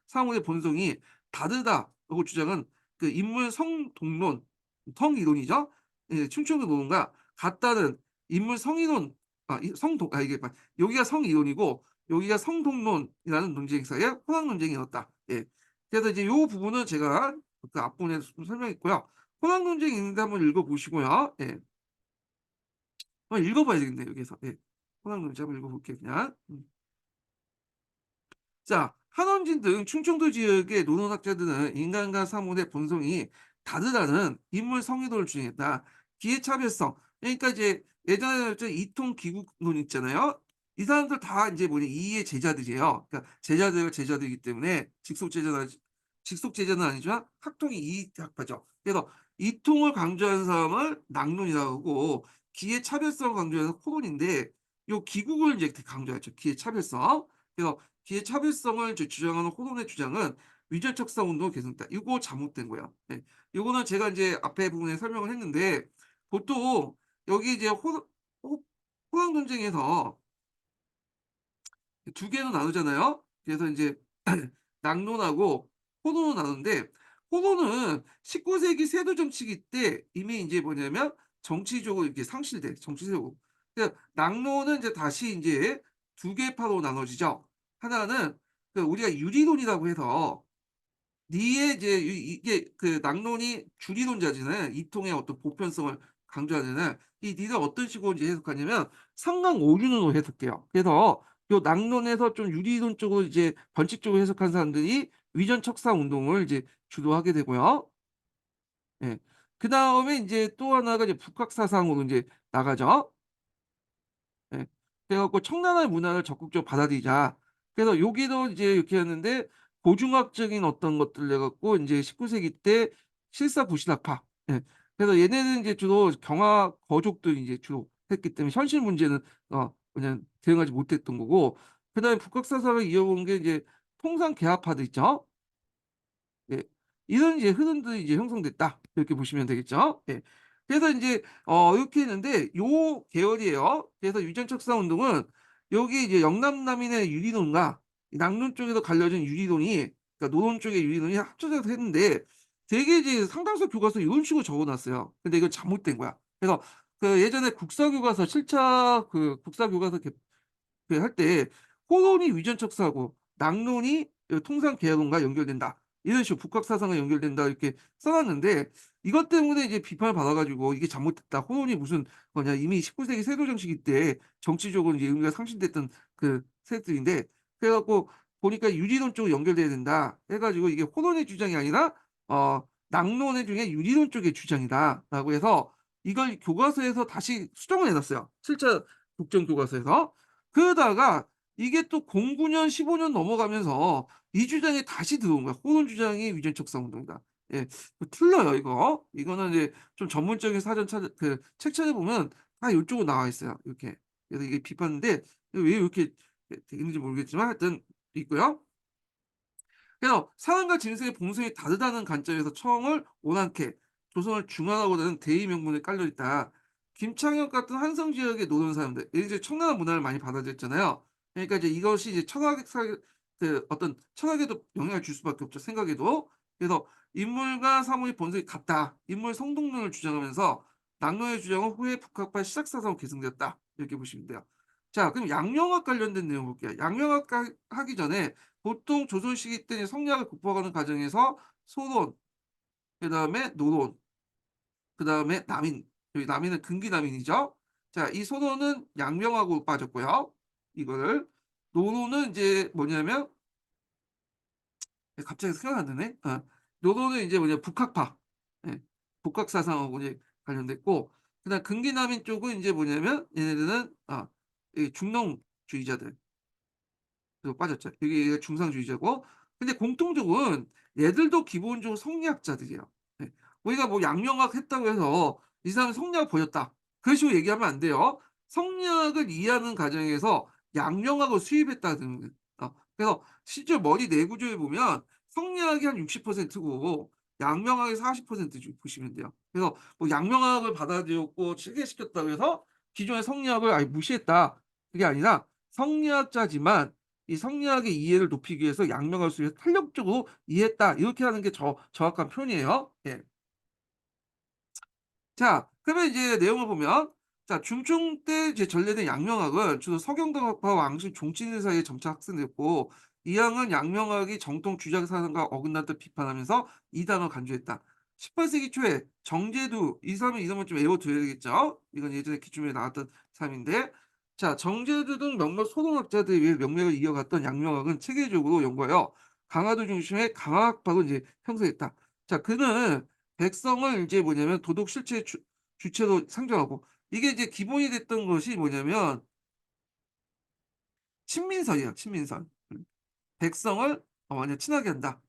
상호의 본성이 다르다고 주장한 그 인물 성동론, 성이론이죠. 예, 춤추는 논과 같다는 인물 성이론, 이 성동 이게 여기가 성이론이고 여기가 성동론이라는 논쟁 사이에 호학 논쟁이 일었다. 예. 그래서 이제 요 부분은 제가 그 앞부분에 좀 설명했고요. 호학 논쟁이 있는데 한번 읽어 보시고요. 예. 한번 읽어 봐야 되겠네요, 여기서. 예. 호학 논쟁 한번 읽어 볼게요, 그냥. 자, 한원진 등 충청도 지역의 논문학자들은 인간과 사물의 본성이 다르다는 인물 성의도를 주장했다. 기회차별성. 그러니까 이제 예전에 저 이통 기국론 있잖아요. 이 사람들 다 이제 뭐냐 이의 제자들이에요. 그러니까 제자들과 제자들이기 때문에 직속 제자는 아니지만 학통이 이학파죠. 그래서 이통을 강조하는 사람을 낙론이라고 하고 기회차별성을 강조하는 호론인데 요 기국을 이제 강조하죠. 기회차별성. 그래서 기회차별성을 주장하는 호론의 주장은 위전척사 운동을 계승했다. 이거 잘못된 거야. 네. 요거는 제가 이제 앞에 부분에 설명을 했는데 보통 여기 이제 호랑 논쟁에서 두 개로 나누잖아요. 그래서 이제 낙론하고 호노로 나누는데 호노는 19세기 세도 정치기 때 이미 이제 뭐냐면 정치적으로 이렇게 상실돼 정치적으로. 그러니까 낙론은 이제 다시 이제 두 개파로 나눠지죠. 하나는 그 우리가 유리론이라고 해서 니의 이제 이게 그 낙론이 주리론자지는 이통의 어떤 보편성을 강조하는 이 니를 어떤 식으로 이제 해석하냐면 상강오륜으로 해석해요. 그래서 요 낙론에서 좀 유리론 쪽으로 이제 번칙적으로 해석한 사람들이 위전척사 운동을 이제 주도하게 되고요. 예. 그다음에 이제 또 하나가 이제 북학사상으로 이제 나가죠. 예. 그래 갖고 청나라의 문화를 적극적으로 받아들이자. 그래서 여기도 이제 이렇게 했는데 고중학적인 어떤 것들 해 갖고 인제 19 세기 때 실사구시학파. 예. 그래서 얘네는 이제 주로 경화 거족들이 이제 주로 했기 때문에 현실 문제는 그냥 대응하지 못했던 거고 그다음에 북학사상을 이어온 게 이제 통상개화파들 있죠. 예. 이런 이제 흐름들이 이제 형성됐다. 이렇게 보시면 되겠죠. 예. 그래서 인제 이렇게 했는데 요 계열이에요. 그래서 유전척사 운동은 여기 이제 영남남인의 유리론과 이 낙론 쪽에서 갈려진 유리론이 그러니까 노론 쪽의 유리론이 합쳐져서 했는데 되게 이제 상당수 교과서에 이런 식으로 적어 놨어요. 근데 이건 잘못된 거야. 그래서 그 예전에 국사교과서 7차 그 국사교과서 그 할 때 호론이 위전척사하고 낙론이 통상개혁론과 연결된다. 이런 식으로 북학사상과 연결된다 이렇게 써 놨는데 이것 때문에 이제 비판을 받아 가지고 "이게 잘못됐다. 호론이 무슨 뭐냐." 이미 19 세기 세도 정치기 때 정치적으로 이제 의미가 상실됐던 그 세력들인데 그래 갖고 보니까 "유리론 쪽으로 연결돼야 된다." 해 가지고 이게 호론의 주장이 아니라 낙론의 중에 유리론 쪽의 주장이다라고 해서 이걸 교과서에서 다시 수정을 해 놨어요. 7차 국정교과서에서. 그러다가 이게 또 09년 15년 넘어가면서 이 주장이 다시 들어온 거야. 호론 주장이 위전척사 운동이다. 예. 틀려요 이거. 이거는 이제 좀 전문적인 사전 찾아 그 책 찾아보면 다 요쪽으로 나와 있어요 이렇게. 그래서 이게 비판인데 왜 이렇게 돼 있는지 모르겠지만 하여튼 있고요. 그래서 사안과 진술의 본성이 다르다는 관점에서 청을 온한케 조선을 중화하고자 대의 명분이 깔려 있다. 김창혁 같은 한성 지역에 노는 사람들, 이제 청나라 문화를 많이 받아들였잖아요. 그러니까 이제 이것이 이제 그 어떤 철학에도 영향을 줄 수밖에 없죠. 생각에도. 그래서 인물과 사물의 본성이 같다. 인물 성동론을 주장하면서 낙론의 주장은 후에 북학파 시작사상으로 계승되었다. 이렇게 보시면 돼요. 자, 그럼 양명학 관련된 내용 볼게요. 양명학 하기 전에 보통 조선 시기 때 성리학을 극복하는 과정에서 소론, 그다음에 노론, 그다음에 남인. 여기 남인은 근기남인이죠. 자, 이 소론은 양명하고 빠졌고요. 이거를 노론은 이제 뭐냐면 갑자기 생각이 안 나네. 노론은 이제 뭐냐 북학파. 예. 북학 사상하고 이제 관련됐고 그다음 근기남인 쪽은 이제 뭐냐면 얘네들은 이 중농주의자들. 그래서 빠졌죠. 이게 중상주의자고 근데 공통적은 얘들도 기본적으로 성리학자들이에요. 네. 우리가 뭐 양명학 했다고 해서 이 사람이 성리학 보였다. 그런 식으로 얘기하면 안 돼요. 성리학을 이해하는 과정에서 양명학을 수입했다는 그래서 실제 머리 내구조에 보면 성리학이 한 60%고 양명학이 40% 보시면 돼요. 그래서 뭐 양명학을 받아들였고 체계시켰다고 해서 기존의 성리학을 아예 무시했다. 그게 아니라 성리학자지만 이 성리학의 이해를 높이기 위해서 양명할 수 위해서 탄력적으로 이해했다. 이렇게 하는 게 정확한 표현이에요. 예. 자, 그러면 이제 내용을 보면 자, 중종 때 이제 전래된 양명학은 주로 서경덕학파와 왕실 종친들 사이에 점차 확산됐고 이항은 양명학이 정통 주작 사상과 어긋난다 비판하면서 이단을 간주했다. 18세기 초에 정제두 이 사람의 이름을 좀 외워둬야겠죠. 이건 예전에 기출문에 나왔던 사람인데 자, 정제도 등 몇몇 소동학자들에 의해 명맥을 이어갔던 양명학은 체계적으로 연구하여 강화도 중심의 강화학파로 이제 형성했다. 자, 그는 백성을 이제 뭐냐면 도덕 실체 주체로 상정하고, 이게 이제 기본이 됐던 것이 뭐냐면 친민설이에요. 친민설. 백성을 완전 친하게 한다.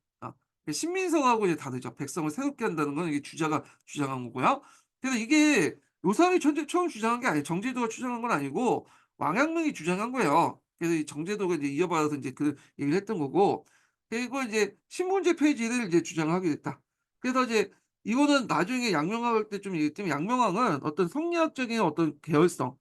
신민성하고 이제 다르죠. 백성을 새롭게 한다는 건 이게 주자가 주장한 거고요. 그래서 이게 요사람이 처음 주장한 게 아니에요. 정제도가 주장한 건 아니고 왕阳明이 주장한 거예요. 그래서 이 정제도가 이제 이어받아서 이제 그 얘기를 했던 거고, 그리고 이제 신문제 폐지를 이제 주장하게 됐다. 그래서 이제 이거는 나중에 양명학 때 좀 얘기했지만, 양명학은 어떤 성리학적인 어떤 계열성,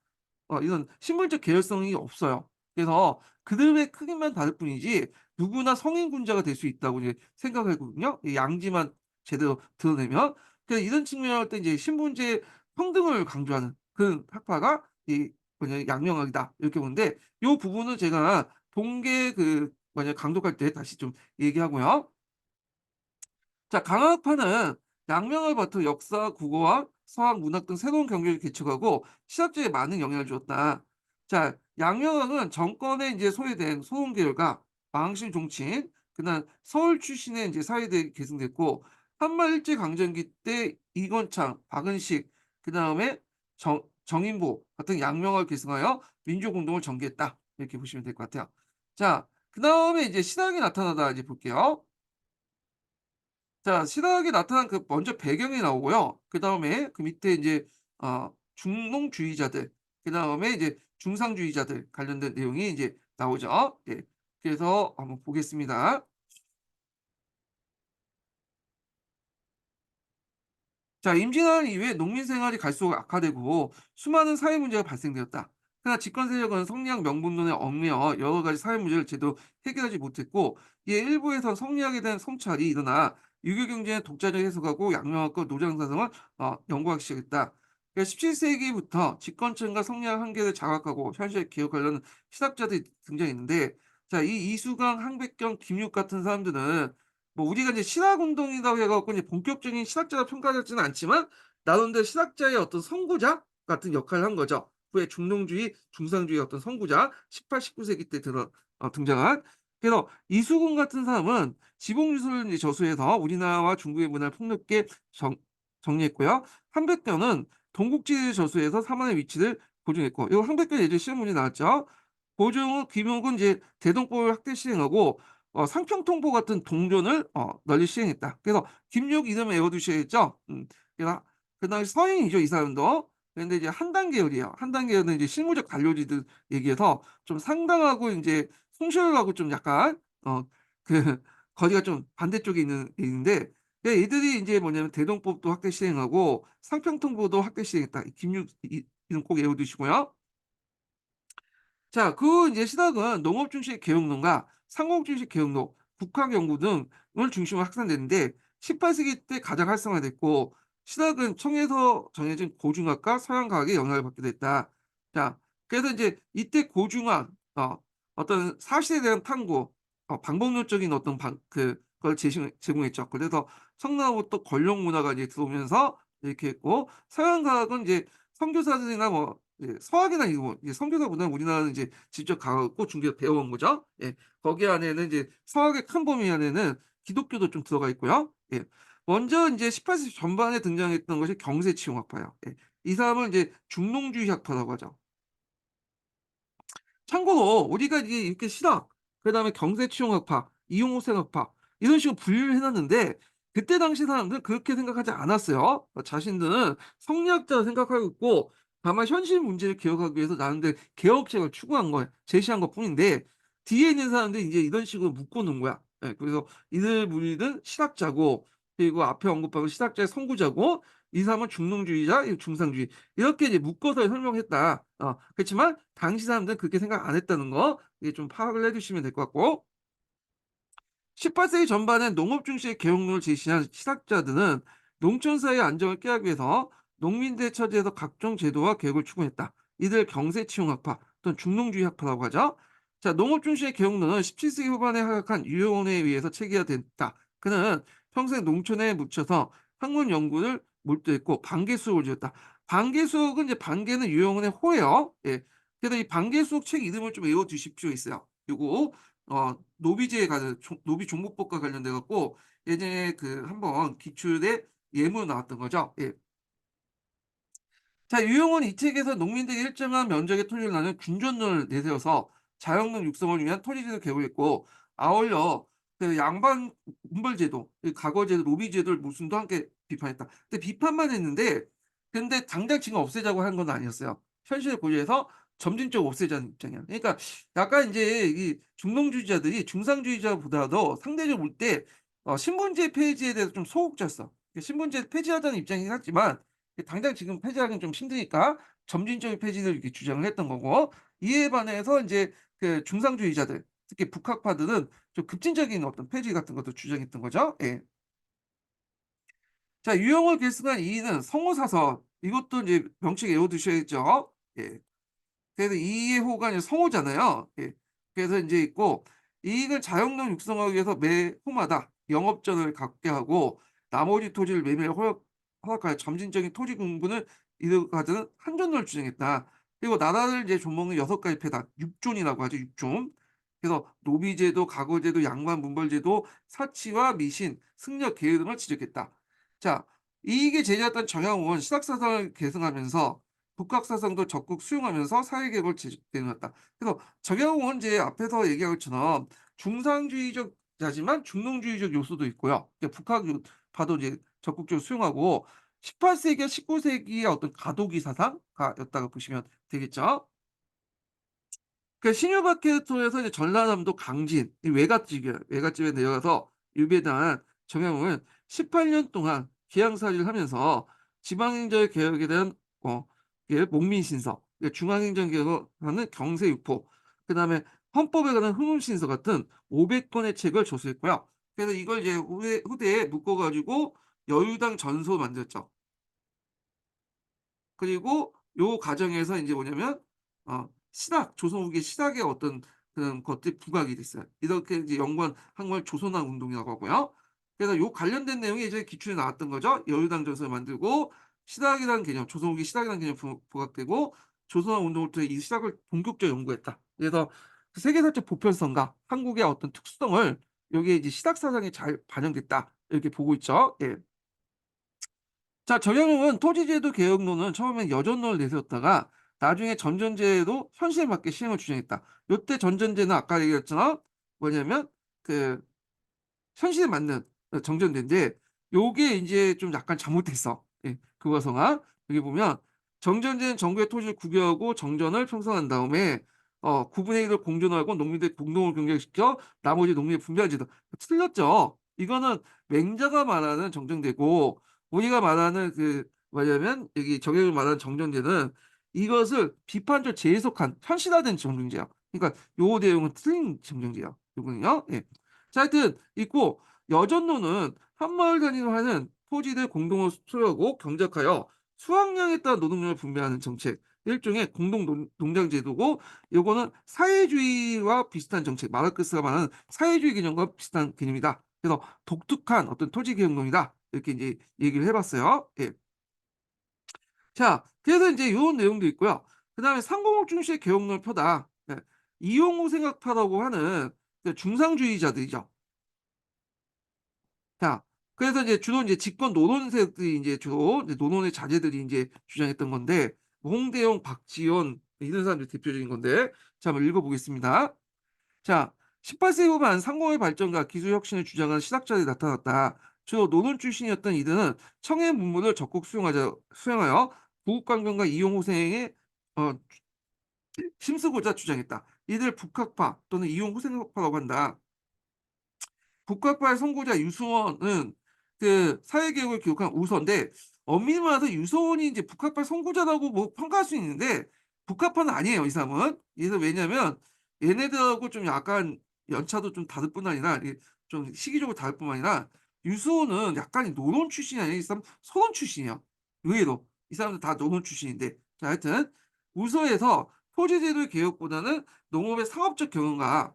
이런 신분적 계열성이 없어요. 그래서 그들의 크기만 다를 뿐이지 누구나 성인군자가 될 수 있다고 이제 생각하거든요. 이 양지만 제대로 드러내면. 그래서 이런 측면을 할 때 이제 신분제 평등을 강조하는 그런 학파가 이 뭐냐 양명학이다 이렇게 보는데, 요 부분은 제가 동계 그 뭐냐 강독할 때 다시 좀 얘기하고요. 자, 강학파는 양명을 바탕 역사, 국어와 서학, 문학 등 새로운 경계를 개척하고 시학제에 많은 영향을 주었다. 자, 양명학은 정권에 이제 소외된 소홍계열과 망실 종친, 그다음 서울 출신의 이제 사회들이 계승됐고, 한말 일제 강점기 때 이건창, 박은식, 그다음에 정인보 같은 양명학을 계승하여 민족운동을 전개했다. 이렇게 보시면 될 것 같아요. 자, 그다음에 이제 신학이 나타나다 이제 볼게요. 자, 신학이 나타난 그 먼저 배경이 나오고요. 그다음에 그 밑에 이제 중농주의자들, 그다음에 이제 중상주의자들 관련된 내용이 이제 나오죠. 예. 그래서 한번 보겠습니다. 자, 임진왜란 이후에 농민 생활이 갈수록 악화되고 수많은 사회 문제가 발생되었다. 그러나 집권 세력은 성리학 명분론에 얽매여 여러 가지 사회 문제를 제대로 해결하지 못했고, 이에 일부에서 성리학에 대한 성찰이 일어나 유교 경제의 독자적 해석하고 양명학과 노장사상을 연구하기 시작했다. 그러니까 17세기부터 집권층과 성리학 한계를 자각하고 현실에 개혁하려는 신학자들이 등장했는데, 자, 이 이수강, 항백경, 김육 같은 사람들은 뭐 우리가 이제 신학 운동이라고 해 갖고 이제 본격적인 신학자가 평가받지는 않지만 나름대로 신학자의 어떤 선구자 같은 역할을 한 거죠. 후에 중농주의, 중상주의 어떤 선구자 18, 19세기 때 등장한. 그래서 이수근 같은 사람은 지봉유술 이제 저수에서 우리나라와 중국의 문화를 폭넓게 정리했고요. 한백견은 동국지 저수에서 삼한의 위치를 보증했고, 이거 한백견 예전에 시험 문제 나왔죠. 고종, 김용은 이제 대동법을 확대 시행하고 상평통보 같은 동전을 널리 시행했다. 그래서 김육 이름 외워두셔야겠죠. 그래서 그 당시 서인이죠, 이 사람도. 그런데 이제 한단 계열이에요. 한단 계열은 이제 실무적 관료지들 얘기해서 좀 상당하고 이제 송시열하고 좀 약간 그 거리가 좀 반대쪽에 있는 얘기인데, 이들이 이제 뭐냐면 대동법도 확대 시행하고 상평통보도 확대 시행했다. 김육 이름 꼭 외워두시고요. 자, 그 이제 시각은 농업 중심 개혁론과 상공 중심 개혁론, 국학연구 등을 중심으로 확산됐는데 18세기 때 가장 활성화됐고, 시각은 청에서 정해진 고중학과 서양과학의 영향을 받게 됐다. 자, 그래서 이제 이때 고중학, 어떤 사실에 대한 탐구, 방법론적인 어떤 그걸 제공했죠. 그래서 청나라부터 권력 문화가 이제 들어오면서 이렇게 했고, 서양과학은 이제 선교사들이나 뭐 서학이나 이거 뭐 이제 선교사보다는 우리나라는 이제 직접 가 갖고 중국에서 배워온 거죠. 예. 거기 안에는 이제 서학의 큰 범위 안에는 기독교도 좀 들어가 있고요. 예. 먼저 이제 18세기 전반에 등장했던 것이 경세치용학파예요. 예. 이 사람을 이제 중농주의 학파라고 하죠. 참고로 우리가 이제 이렇게 신학, 그다음에 경세치용학파, 이용호생학파 이런 식으로 분류를 해놨는데, 그때 당시 사람들은 그렇게 생각하지 않았어요. 자신들은 성리학자로 생각하고 있고, 다만 현실 문제를 개혁하기 위해서 나름대로 개혁책을 추구한 거예요. 제시한 것뿐인데, 뒤에 있는 사람들이 이제 이런 식으로 묶어놓은 거야. 예, 그래서 이들 무리는 신학자고, 그리고 앞에 언급한 신학자의 선구자고, 이 사람은 중농주의자, 이 중상주의 이렇게 이제 묶어서 설명했다. 그렇지만 당시 사람들은 그렇게 생각 안 했다는 거 이게 좀 파악을 해두시면 될 것 같고, 18세기 전반에 농업 중심의 개혁론을 제시한 시학자들은 농촌 사회의 안정을 깨기 위해서 농민들의 처지에서 각종 제도와 개혁을 추구했다. 이들 경세치용학파 또는 중농주의 학파라고 하죠. 자, 농업 중심의 개혁론은 17세기 후반에 하락한 유효원에 의해서 체계화됐다. 그는 평생 농촌에 묻혀서 학문 연구를 몰두했고 반개 수업을 지었다. 반개 수업은 이제 반개는 유효원의 호예요. 예. 그래서 이 반개수록 책 이름을 좀 외워 두실 필요 있어요. 요거 노비제에 관한 노비 종목법과 관련돼 갖고 예전에 그 한번 기출에 예문으로 나왔던 거죠. 예. 자, 유용은 이 책에서 농민들이 일정한 면적의 토지를 나누는 균전론을 내세워서 자연농 육성을 위한 토지제도 개발했고, 아울러 그 양반 분벌제도, 그 과거제도, 노비제도를 모순도 함께 비판했다. 근데 비판만 했는데, 근데 당장 지금 없애자고 한 건 아니었어요. 현실을 고려해서 점진적으로 없애자는 입장이야. 그러니까 약간 이제 이 중농주의자들이 중상주의자보다도 상대적으로 볼 때 신분제 폐지에 대해서 좀 소극적이었어. 신분제 폐지하자는 입장이긴 하지만 당장 지금 폐지하기는 좀 힘드니까 점진적인 폐지를 이렇게 주장을 했던 거고, 이에 반해서 인제 그 중상주의자들, 특히 북학파들은 좀 급진적인 어떤 폐지 같은 것도 주장했던 거죠. 예. 자, 유형을 계승한 이의는 성호사설, 이것도 이제 명칭에 외워두셔야죠. 예. 그래서 이의 호가 이제 성호잖아요. 예. 그래서 인제 있고, 이익을 자영농 육성하기 위해서 매 호마다 영업전을 갖게 하고 나머지 토지를 매매에 허락하여 점진적인 토지 공분을 이루가는 한전론을 주장했다. 그리고 나라를 이제 좀먹는 6가지 패단, 육존이라고 하죠, 육존. 그래서 노비제도, 가거제도, 양반 분벌제도, 사치와 미신, 승려 계획 등을 지적했다. 자, 이익에 제재했던 정양홍은 신학사상을 계승하면서 북학사상도 적극 수용하면서 사회개혁을 내놓았다. 그래서 정양홍은 이제 앞에서 얘기한 것처럼 중상주의적 자지만 중농주의적 요소도 있고요. 북학파도 이제 적극적으로 수용하고 18세기와 19세기의 어떤 가도기 사상가였다고 보시면 되겠죠. 그 신유박해토에서 이제 전라남도 강진 이 외갓집에 내려가서 유배당한 정영은 18년 동안 기양살이를 하면서 지방행정 개혁에 대한 목민신서, 중앙행정 개혁을 하는 경세유포, 그다음에 헌법에 관한 흥문신서 같은 500권의 책을 조수했고요. 그래서 이걸 이제 후대에 묶어가지고 여유당 전서 만들었죠. 그리고 요 과정에서 인제 뭐냐면 신학, 조선 후기 신학의 어떤 그런 것들이 부각이 됐어요. 이렇게 이제 연구한 걸 조선학 운동이라고 하고요. 그래서 요 관련된 내용이 이제 기출에 나왔던 거죠. 여유당 전서를 만들고 신학이라는 개념, 조선 후기 신학이라는 개념이 부각되고 조선학 운동을 통해 이 신학을 본격적으로 연구했다. 그래서 그 세계사적 보편성과 한국의 어떤 특수성을 여기에 이제 신학 사상에 잘 반영됐다. 이렇게 보고 있죠. 예. 자, 정약용은 토지제도 개혁론은 처음엔 여전론을 내세웠다가 나중에 전전제도 현실에 맞게 시행을 주장했다. 요때 전전제는 아까 얘기했잖아. 뭐냐면 그 현실에 맞는 정전제인데 요게 인제 좀 약간 잘못됐어. 예. 교과서가. 여기 보면 정전제는 정부의 토지를 구개하고 정전을 편성한 다음에 구분의 일을 공존하고 농민들의 공동을 경쟁시켜 나머지 농민의 분배한 제도. 틀렸죠. 이거는 맹자가 말하는 정전제고 우리가 말하는 그 뭐냐면 여기 정형이 말하는 정전제는 이것을 비판적 재해석한 현실화된 정전제야. 그러니까 요 내용은 틀린 정전제야. 요거는요. 예. 자, 하여튼 있고 여전노는 한마을 단위로 하는 토지를 공동으로 소유하고 경작하여 수확량에 따라 노동력을 분배하는 정책. 일종의 공동 농장 제도고 요거는 사회주의와 비슷한 정책. 마르크스가 말하는 사회주의 개념과 비슷한 개념이다. 그래서 독특한 어떤 토지 개혁론이다. 이렇게 이제 얘기를 해 봤어요. 예. 자, 그래서 인제 요런 내용도 있고요. 그다음에 상공업 중시의 개혁론을 펴다. 예. 이용우 생각파라고 하는 그 중상주의자들이죠. 자, 그래서 이제 주로 이제 집권 노론세력들이 인제 주로 이제 노론의 자제들이 인제 주장했던 건데 뭐 홍대영, 박지원 이런 사람들이 대표적인 건데 자, 한번 읽어 보겠습니다. 자, 18세기 후반 상공의 발전과 기술 혁신을 주장하는 신학자들이 나타났다. 주로 노론 출신이었던 이들은 청해 문물을 적극 수용하여 부국강병과 이용호생에 어 힘쓰고자 주장했다. 이들 북학파 또는 이용호생파라고 한다. 북학파의 선구자 유수원은 그 사회개혁을 기록한 우서인데 엄밀히 말해서 유서원이 이제 북학파 선구자라고 뭐 평가할 수 있는데 북학파는 아니에요, 이 사람은. 그래서 왜냐면 얘네들하고 좀 약간 연차도 좀 다를 뿐 아니라 좀 시기적으로 다를 뿐만 아니라 유수원은 약간 노론 출신이 아니라 이 사람 서원 출신이야. 의외로. 이 사람들 다 노론 출신인데. 자, 하여튼 우서에서 토지제도의 개혁보다는 농업의 상업적 경영과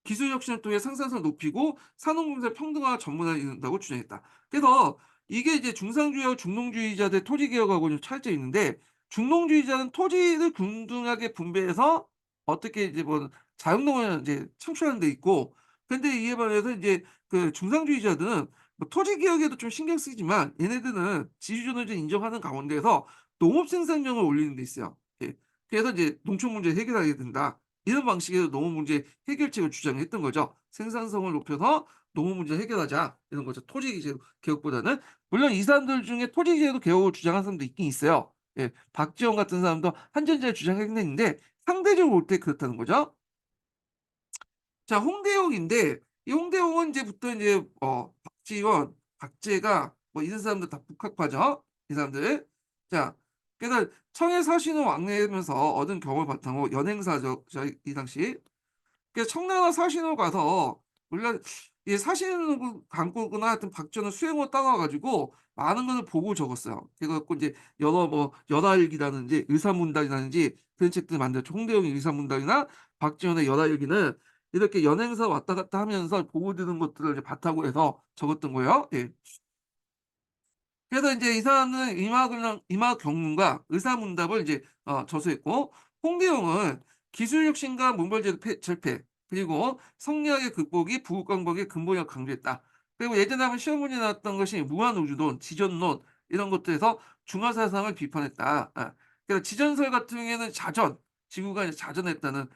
기술 혁신을 통해 생산성을 높이고 산업공사 평등화 전문화를 이룬다고 주장했다. 그래서 이게 이제 중상주의와 중농주의자들 토지 개혁하고 좀 차이점이 있는데 중농주의자는 토지를 균등하게 분배해서 어떻게 이제 뭐 자유농을 이제 창출하는 데 있고, 근데 이에 반해서 이제 그 중상주의자들은 뭐 토지 개혁에도 좀 신경 쓰지만 얘네들은 지주존을 좀 인정하는 가운데서 농업 생산량을 올리는 데 있어요. 예. 그래서 이제 농촌 문제를 해결하게 된다. 이런 방식의 농업 문제 해결책을 주장했던 거죠. 생산성을 높여서 농업 문제 해결하자 이런 거죠. 토지 이제 개혁보다는. 물론 이 사람들 중에 토지 제도 개혁을 주장하는 사람도 있긴 있어요. 예. 박지원 같은 사람도 한전제를 주장했는데 상대적으로 볼 때 그렇다는 거죠. 자, 홍대용인데 이 홍대용은 이제부터 이제 박지원, 박재가 뭐 이런 사람들 다 북학파죠. 이 사람들. 자, 그래서 청해 사신을 왕래하면서 얻은 경험을 바탕으로 연행사죠. 이 당시. 그래서 청나라 사신으로 가서 물론 이 사신 강국이나 하여튼 박쥐는 수행으로 따라와 가지고 많은 것을 보고 적었어요. 그래 갖고 이제 여러 뭐 연화일기라든지 의사문단이라든지 그런 책들을 만들었죠. 홍대영의 의사문단이나 박지원의 연화일기는 이렇게 연행사 왔다 갔다 하면서 보고 드는 것들을 이제 바탕으로 해서 적었던 거예요. 예. 그래서 이제 이 사람은 임하경문과 의사문답을 이제 저수했고, 홍대영은 기술혁신과 문벌제도 철폐, 그리고 성리학의 극복이 부국강복의 근본이라고 강조했다. 그리고 예전에 한번 시험 문제 나왔던 것이 무한우주론, 지전론 이런 것들에서 중화사상을 비판했다. 그래서 지전설 같은 경우에는 자전, 지구가 이제 자전했다는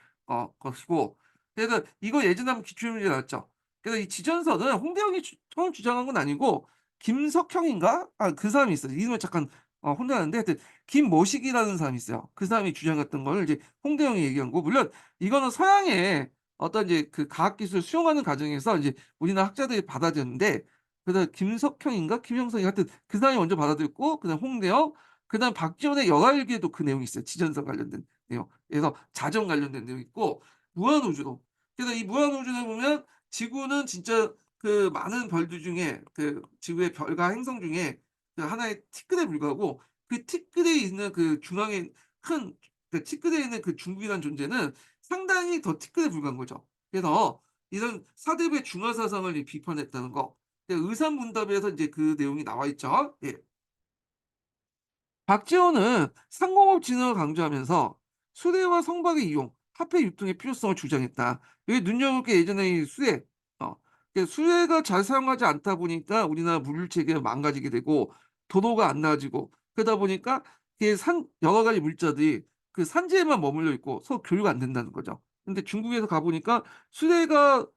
것이고, 그래서 이거 예전에 한번 기출문제 나왔죠. 그래서 이 지전설은 홍대영이 처음 주장한 건 아니고 김석형인가? 그 사람이 있어요. 이름을 잠깐 혼나는데 하여튼 김모식이라는 사람이 있어요. 그 사람이 주장했던 거를 이제 홍대영이 얘기한 거고, 물론 이거는 서양의 어떤 이제 그 과학 기술을 수용하는 과정에서 이제 우리나라 학자들이 받아들였는데, 그다음 김석형인가 김형석이 하여튼 그 사람이 먼저 받아들였고, 그다음 홍대영, 그다음 박지원의 열화일기에도 그 내용이 있어요. 지전설 관련된 내용. 그래서 자전 관련된 내용이 있고, 무한우주론. 그래서 이 무한우주론에 보면 지구는 진짜 그 많은 별들 중에 그 지구의 별과 행성 중에 그 하나의 티끌에 불과하고, 그 티끌에 있는 그 중앙에 큰 그 티끌에 있는 그 중국이라는 존재는 상당히 더 티끌에 불과한 거죠. 그래서 이런 사대부의 중화 사상을 비판했다는 거. 의산문답에서 이제 그 내용이 나와 있죠. 예. 박지원은 상공업 진흥을 강조하면서 수레와 성박의 이용, 화폐 유통의 필요성을 주장했다. 여기 눈여볼 게 예전에 이 수레, 어, 수레가 잘 사용하지 않다 보니까 우리나라 물류 체계가 망가지게 되고 도로가 안 나아지고, 그러다 보니까 여러 가지 물자들이 그 산지에만 머물러 있고 서로 교류가 안 된다는 거죠. 근데 중국에서 가보니까 수레가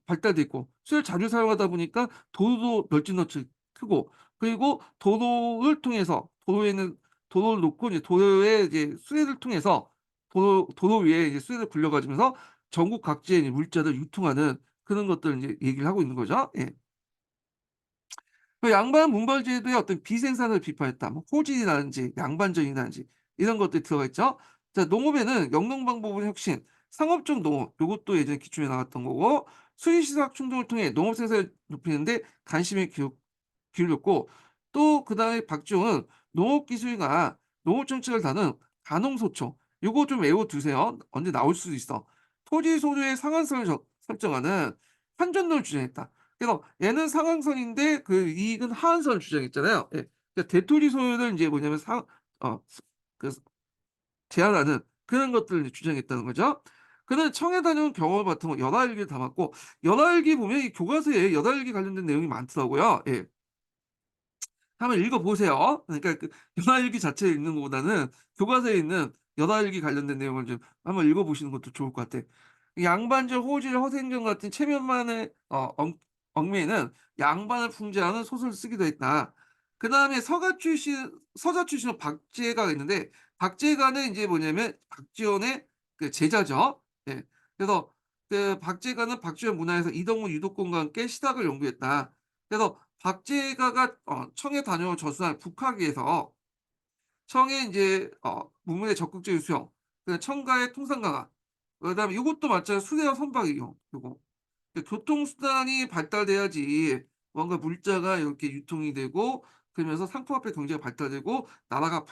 발달돼 있고 수레를 자주 사용하다 보니까 도로도 널찍널찍 크고, 그리고 도로를 놓고 이제 도로에 이제 수레를 통해서 도로 위에 이제 수레를 굴려 가지면서 전국 각지에 이제 물자를 유통하는 그런 것들을 이제 얘기를 하고 있는 거죠. 예. 그 양반 문벌제도의 어떤 비생산을 비판했다. 뭐 호진이라든지 양반전이라든지 이런 것들이 들어가 있죠. 자, 농업에는 영농방법의 혁신, 상업적 농업 요것도 예전에 기출에 나왔던 거고, 수의시설 충동을 통해 농업 생산을 높이는데 관심을 기울였고, 또 그다음에 박지원은 농업기술과 농업정책을 다는 가농소총 요거 좀 외워두세요. 언제 나올 수도 있어. 토지 소유의 상한선을 설정하는 한전론을 주장했다. 그래서 얘는 상한선인데 그 이익은 하한선을 주장했잖아요. 예. 그러니까 대토지 소유를 이제 뭐냐면 어, 그 제한하는 그런 것들을 이제 주장했다는 거죠. 그는 청해 다녀온 경험을 바탕으로 연화일기를 담았고, 연화일기 보면 이 교과서에 연화일기 관련된 내용이 많더라고요. 예. 한번 읽어보세요. 그러니까 그 연화일기 자체를 읽는 것보다는 교과서에 있는 연화일기 관련된 내용을 좀 한번 읽어보시는 것도 좋을 것 같아. 양반절, 호질, 허생전 같은 체면만의 얽매이는 양반을 풍자하는 소설을 쓰기도 했다. 그 다음에 서자 출신의 박제가가 있는데, 박제가는 이제 뭐냐면 박지원의 그 제자죠. 예. 그래서 그 박제가는 박지원 문화에서 이동우 유독권과 함께 시학을 연구했다. 그래서 박제가가 청에 다녀온 저수한 북학위에서 청의 이제 문문의 적극적인 수용, 그다음에 청가의 통상 강화, 그다음에 이것도 마찬가지로 수레와 선박 이용 요거. 교통수단이 발달돼야지 뭔가 물자가 이렇게 유통이 되고, 그러면서 상품화폐 경제가 발달되고 나라가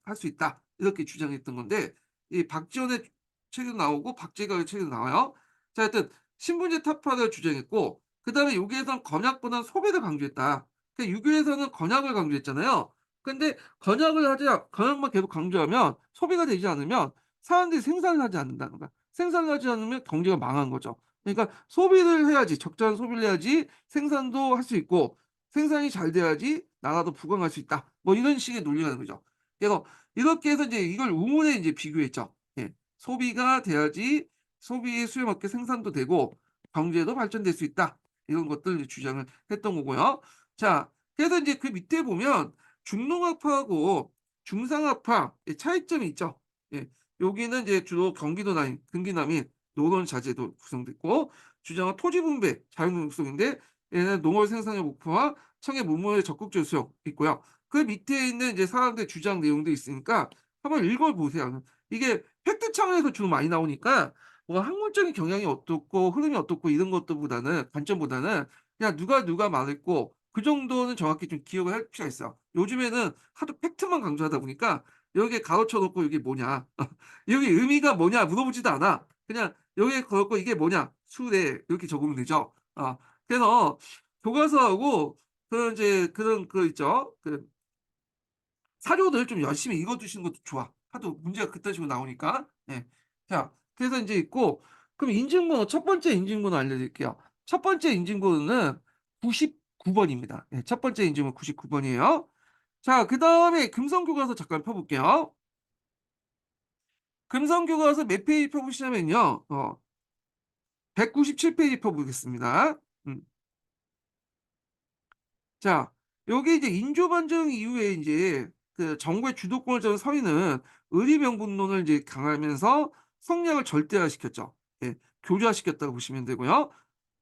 할 수 있다 이렇게 주장했던 건데, 이 박지원의 책에도 나오고 박제가의 책에도 나와요. 자, 하여튼 신분제 타파를 주장했고, 그다음에 여기에서는 건약보다는 소배를 강조했다. 유교에서는 건약을 강조했잖아요. 근데 건약만 계속 강조하면 소비가 되지 않으면 사람들이 생산을 하지 않는다는 거야. 생산을 하지 않으면 경제가 망한 거죠. 그러니까 소비를 해야지 적절한 소비를 해야지 생산도 할 수 있고 생산이 잘 돼야지 나라도 부강할 수 있다. 뭐 이런 식의 논리라는 거죠. 그래서 이렇게 해서 이제 이걸 우물에 이제 비교했죠. 예. 소비가 돼야지 소비의 수요 맞게 생산도 되고 경제도 발전될 수 있다. 이런 것들 이제 주장을 했던 거고요. 자, 그래서 이제 그 밑에 보면 중농업화하고 중상업화의 차이점이 있죠. 예. 여기는 이제 주로 경기도나 근기남인 노동 자재도 구성됐고 주장은 토지 분배, 자연농 육성인데 얘는 농업 생산의 목표와 청의 문물의 적극적 수용 있고요. 그 밑에 있는 이제 사람들의 주장 내용도 있으니까 한번 읽어보세요. 이게 팩트 차원에서 주로 많이 나오니까 뭐 학문적인 경향이 어떻고 흐름이 어떻고 이런 것보다는 관점보다는 그냥 누가 말했고 그 정도는 정확히 좀 기억을 할 필요가 있어요. 요즘에는 하도 팩트만 강조하다 보니까 여기에 가로쳐 놓고 "이게 뭐냐? 여기 의미가 뭐냐?" 물어보지도 않아. 그냥 여기에 걸고 "이게 뭐냐? 수래." 이렇게 적으면 되죠. 그래서 교과서하고 그런 이제 그런 그 있죠. 그 사료들 좀 열심히 읽어 두시는 것도 좋아. 하도 문제가 그딴 식으로 나오니까. 예. 자, 그래서 인제 있고 그럼 인증번호 첫 번째 인증번호 알려드릴게요. 첫 번째 인증번호는 99 번입니다. 예, 첫 번째 인증번호 99 번이에요. 자, 그다음에 금성교과서 잠깐 펴 볼게요. 금성교과서 몇 페이지 펴 보시냐면요. 197 페이지 펴 보겠습니다. 음. 자, 요게 이제 인조반정 이후에 인제 그 정부의 주도권을 잡은 서인은 의리명분론을 이제 강하면서 성리학을 절대화시켰죠. 예. 교조화시켰다고 보시면 되고요.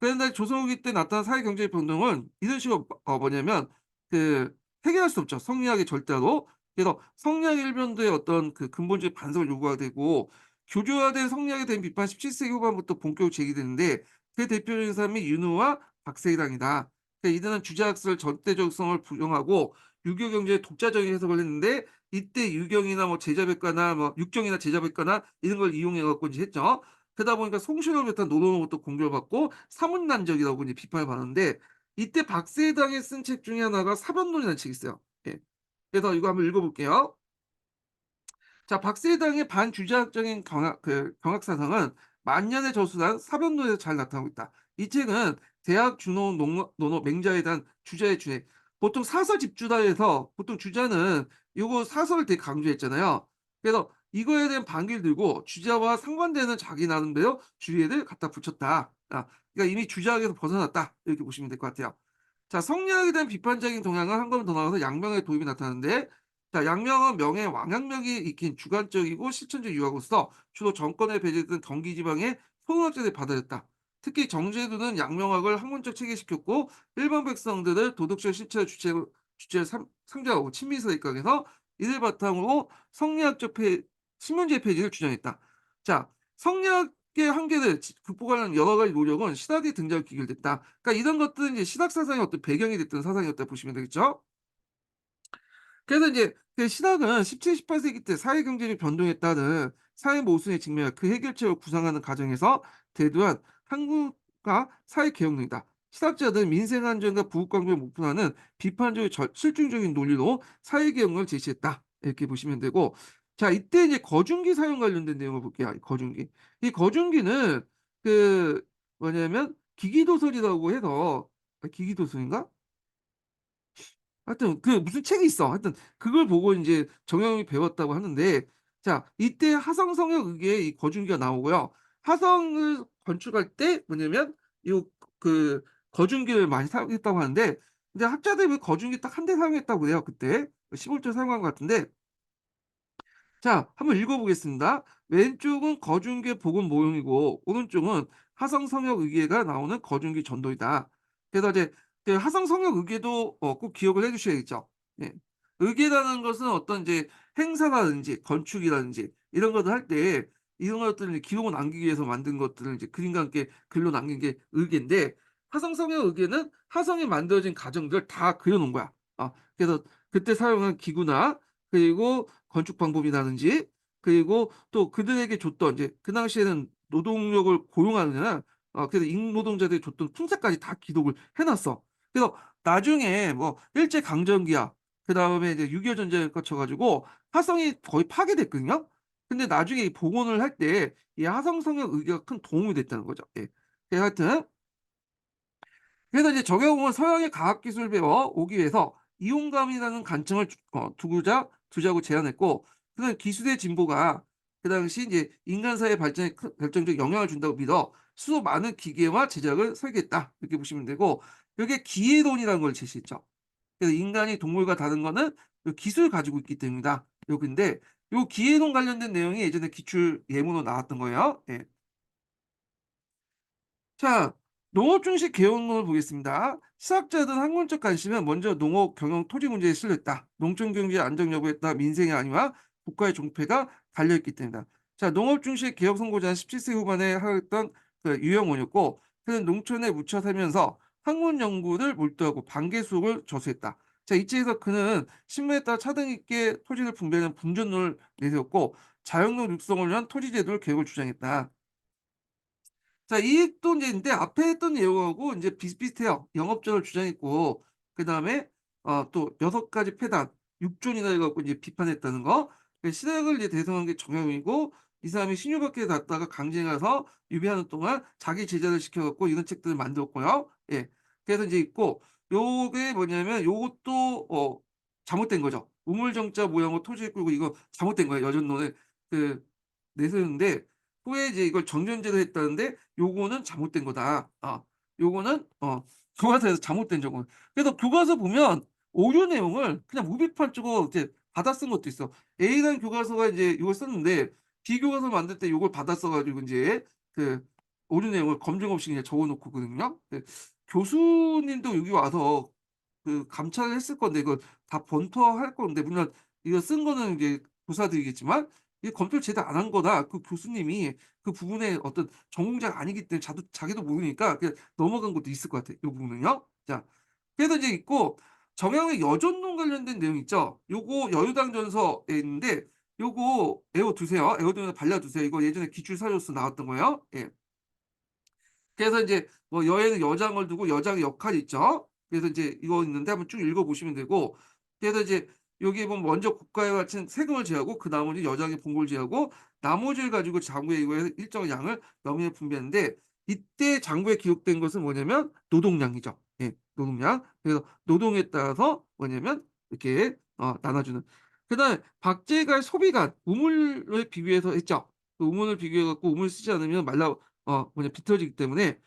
그런데 조선 후기 때 나타난 사회 경제적 변동은 이런 식으로 뭐냐면 그 해결할 수 없죠. 성리학의 절대로. 그래서 성리학 일변도의 어떤 그 근본적인 반성을 요구가 되고 교조화된 성리학에 대한 비판 17 세기 후반부터 본격적으로 제기되는데 그 대표적인 사람이 윤후와 박세희당이다. 그러니까 이들은 주제학설 절대적성을 부정하고 유교 경제의 독자적인 해석을 했는데 이때 유경이나 뭐 제자백과나 뭐 육경이나 제자백과나 이런 걸 이용해 갖고 이제 했죠. 그러다 보니까 송신을 비롯한 노동으로부터 공격을 받고 사문난적이라고 이제 비판을 받았는데 이때 박세당이 쓴 책 중에 하나가 사변론이라는 책이 있어요. 예. 그래서 이거 한번 읽어 볼게요. 자, 박세당의 반주자학적인 경학 사상은 만년의 저술한 사변론에서 잘 나타나고 있다. 이 책은 대학 준호 논어 맹자에 대한 주자의 주제. 보통 사설 집주다에서 보통 주자는 요거 사설을 되게 강조했잖아요. 그래서 이거에 대한 반기를 들고 주자와 상반되는 자기 나름대로 주의를 갖다 붙였다. 그러니까 이미 주자학에서 벗어났다. 이렇게 보시면 될 것 같아요. 자, 성리학에 대한 비판적인 동향은 한 걸음 더 나아가서 양명의 도입이 나타나는데 자, 양명은 명의 왕양명이 익힌 주관적이고 실천적 유학으로서 주로 정권에 배제된 경기 지방의 소학자들이 받아들였다. 특히 정제도는 양명학을 학문적 체계시켰고 일반 백성들을 도덕적 실체의 주체를 상정하고 친미사에 입각해서 이를 바탕으로 성리학적 신문제 폐지를 주장했다. 자, 성리학의 한계를 극복하는 여러 가지 노력은 신학이 등장을 기결됐다. 그러니까 이런 것들은 이제 신학 사상의 어떤 배경이 됐던 사상이었다 보시면 되겠죠. 그래서 인제 그 신학은 17, 18 세기 때 사회 경제적 변동에 따른 사회 모순의 직면을 그 해결책을 구상하는 과정에서 대두한 한국화 사회 개혁론이다. 신학자들은 민생 안정과 부국 강조를 목표로 하는 비판적이고 실증적인 논리로 사회 개혁론을 제시했다. 이렇게 보시면 되고 자, 이때 이제 거중기 사용 관련된 내용을 볼게요. 이 거중기. 이 거중기는 그 뭐냐면 기기도설이라고 해서 기기도설인가? 하여튼 그 무슨 책이 있어. 하여튼 그걸 보고 인제 정형이 배웠다고 하는데 자, 이때 화성성역 의계에 이 거중기가 나오고요. 화성을 건축할 때 뭐냐면 요 거중기를 많이 사용했다고 하는데 근데 학자들이 왜 거중기 딱 한 대 사용했다고 그래요 그때. 15조 사용한 것 같은데 자, 한번 읽어 보겠습니다. 왼쪽은 거중계 복음 모형이고 오른쪽은 화성 성역 의궤가 나오는 거중기 전도이다. 그래서 이제 그 화성 성역 의궤도 꼭 기억을 해 주셔야겠죠. 예. 의궤라는 것은 어떤 이제 행사라든지 건축이라든지 이런 것들 할 때 이런 것들을 이제 기록을 남기기 위해서 만든 것들을 이제 그림과 함께 글로 남긴 게 의궤인데 화성 성역 의궤는 화성이 만들어진 과정들을 다 그려 놓은 거야. 그래서 그때 사용한 기구나 그리고 건축 방법이라든지 그리고 또 그들에게 줬던 이제 그 당시에는 노동력을 고용하느냐 그래서 임노동자들이 줬던 품새까지 다 기록을 해 놨어. 그래서 나중에 뭐 일제 강점기야 그다음에 이제 6.25 전쟁을 거쳐 가지고 화성이 거의 파괴됐거든요. 근데 나중에 이 복원을 할 때 이 화성 성형 의교가 큰 도움이 됐다는 거죠. 예. 하여튼 그래서 이제 정형은 서양의 과학 기술을 배워 오기 위해서 이온감이라는 간청을 두자고 제안했고, 그다음 기술의 진보가 그 당시 이제 인간 사회 발전에 큰 결정적 영향을 준다고 믿어 수도 많은 기계와 제작을 설계했다. 이렇게 보시면 되고, 이게 기회론이라는 걸 제시했죠. 그래서 인간이 동물과 다른 거는 요 기술을 가지고 있기 때문이다. 요건데 요 기회론 관련된 내용이 예전에 기출 예문으로 나왔던 거예요. 예. 자, 농업 중심 개혁론을 보겠습니다. 시학자들 학문적 관심은 먼저 농업 경영 토지 문제에 실렸다. 농촌 경제 안정 여부에 따라 민생의 안위와 국가의 종패가 달려있기 때문이다. 자, 농업 중심 개혁 선고자는 17세 후반에 하였던 그 유영원이었고, 그는 농촌에 묻혀 살면서 학문 연구를 몰두하고 반개 수업을 저수했다. 자, 이 책에서 그는 신문에 따라 차등 있게 토지를 분배하는 분전론을 내세웠고, 자연농 육성을 위한 토지 제도를 개혁을 주장했다. 자, 이 또 인제 앞에 했던 내용하고 인제 비슷비슷해요. 영업적을 주장했고, 그다음에 또 6 가지 폐단, 육존이다 해 갖고 이제 비판했다는 거. 그 신학을 이제 대성한 게 정형이고, 이 사람이 신유학교에 갔다가 강진에 가서 유배하는 동안 자기 제자를 시켜 갖고 이런 책들을 만들었고요. 예. 그래서 인제 있고, 요게 뭐냐면 요것도 잘못된 거죠. 우물정자 모형으로 토지를 끌고 이거 잘못된 거예요. 여전론을 그 내세우는데, 후에 이제 이걸 정전제로 했다는데 요거는 잘못된 거다. 요거는 교과서에서 잘못된 적은. 그래서 교과서 보면 오류 내용을 그냥 무비판적으로 이제 받아 쓴 것도 있어. A라는 교과서가 이제 이걸 썼는데 B 교과서 만들 때 요걸 받아 써 가지고 인제 그 오류 내용을 검증 없이 그냥 적어 놓고거든요. 교수님도 여기 와서 그 감찰을 했을 건데 이거 다 번토할 건데, 물론 이거 쓴 거는 이제 교사들이겠지만 이게 검토를 제대로 안 한 거다. 그 교수님이 그 부분에 어떤 전공자가 아니기 때문에 자기도 모르니까 그냥 넘어간 것도 있을 것 같아요, 요 부분은요. 자, 그래서 이제 있고 정형의 여존론 관련된 내용 있죠. 요거 여유당 전서에 있는데 요거 외워 두세요. 외워두면서 발라 두세요. 이거 예전에 기출 사료에서 나왔던 거예요. 예. 그래서 인제 뭐 여에는 여장을 두고 여장의 역할이 있죠. 그래서 인제 이거 있는데 한번 쭉 읽어 보시면 되고, 그래서 이제 여기에 보면 먼저 국가에 바친 세금을 제하고 그다음으로 이제 여장의 봉고를 제하고 나머지를 가지고 장부에 이거에 일정한 양을 명예에 분배하는데, 이때 장부에 기록된 것은 뭐냐면 노동량이죠. 예, 노동량. 그래서 노동에 따라서 뭐냐면 이렇게 나눠주는. 그다음에 박제갈 소비관 우물을 비교해서 했죠. 그 우물을 비교해 갖고 우물 쓰지 않으면 비틀어지기 때문에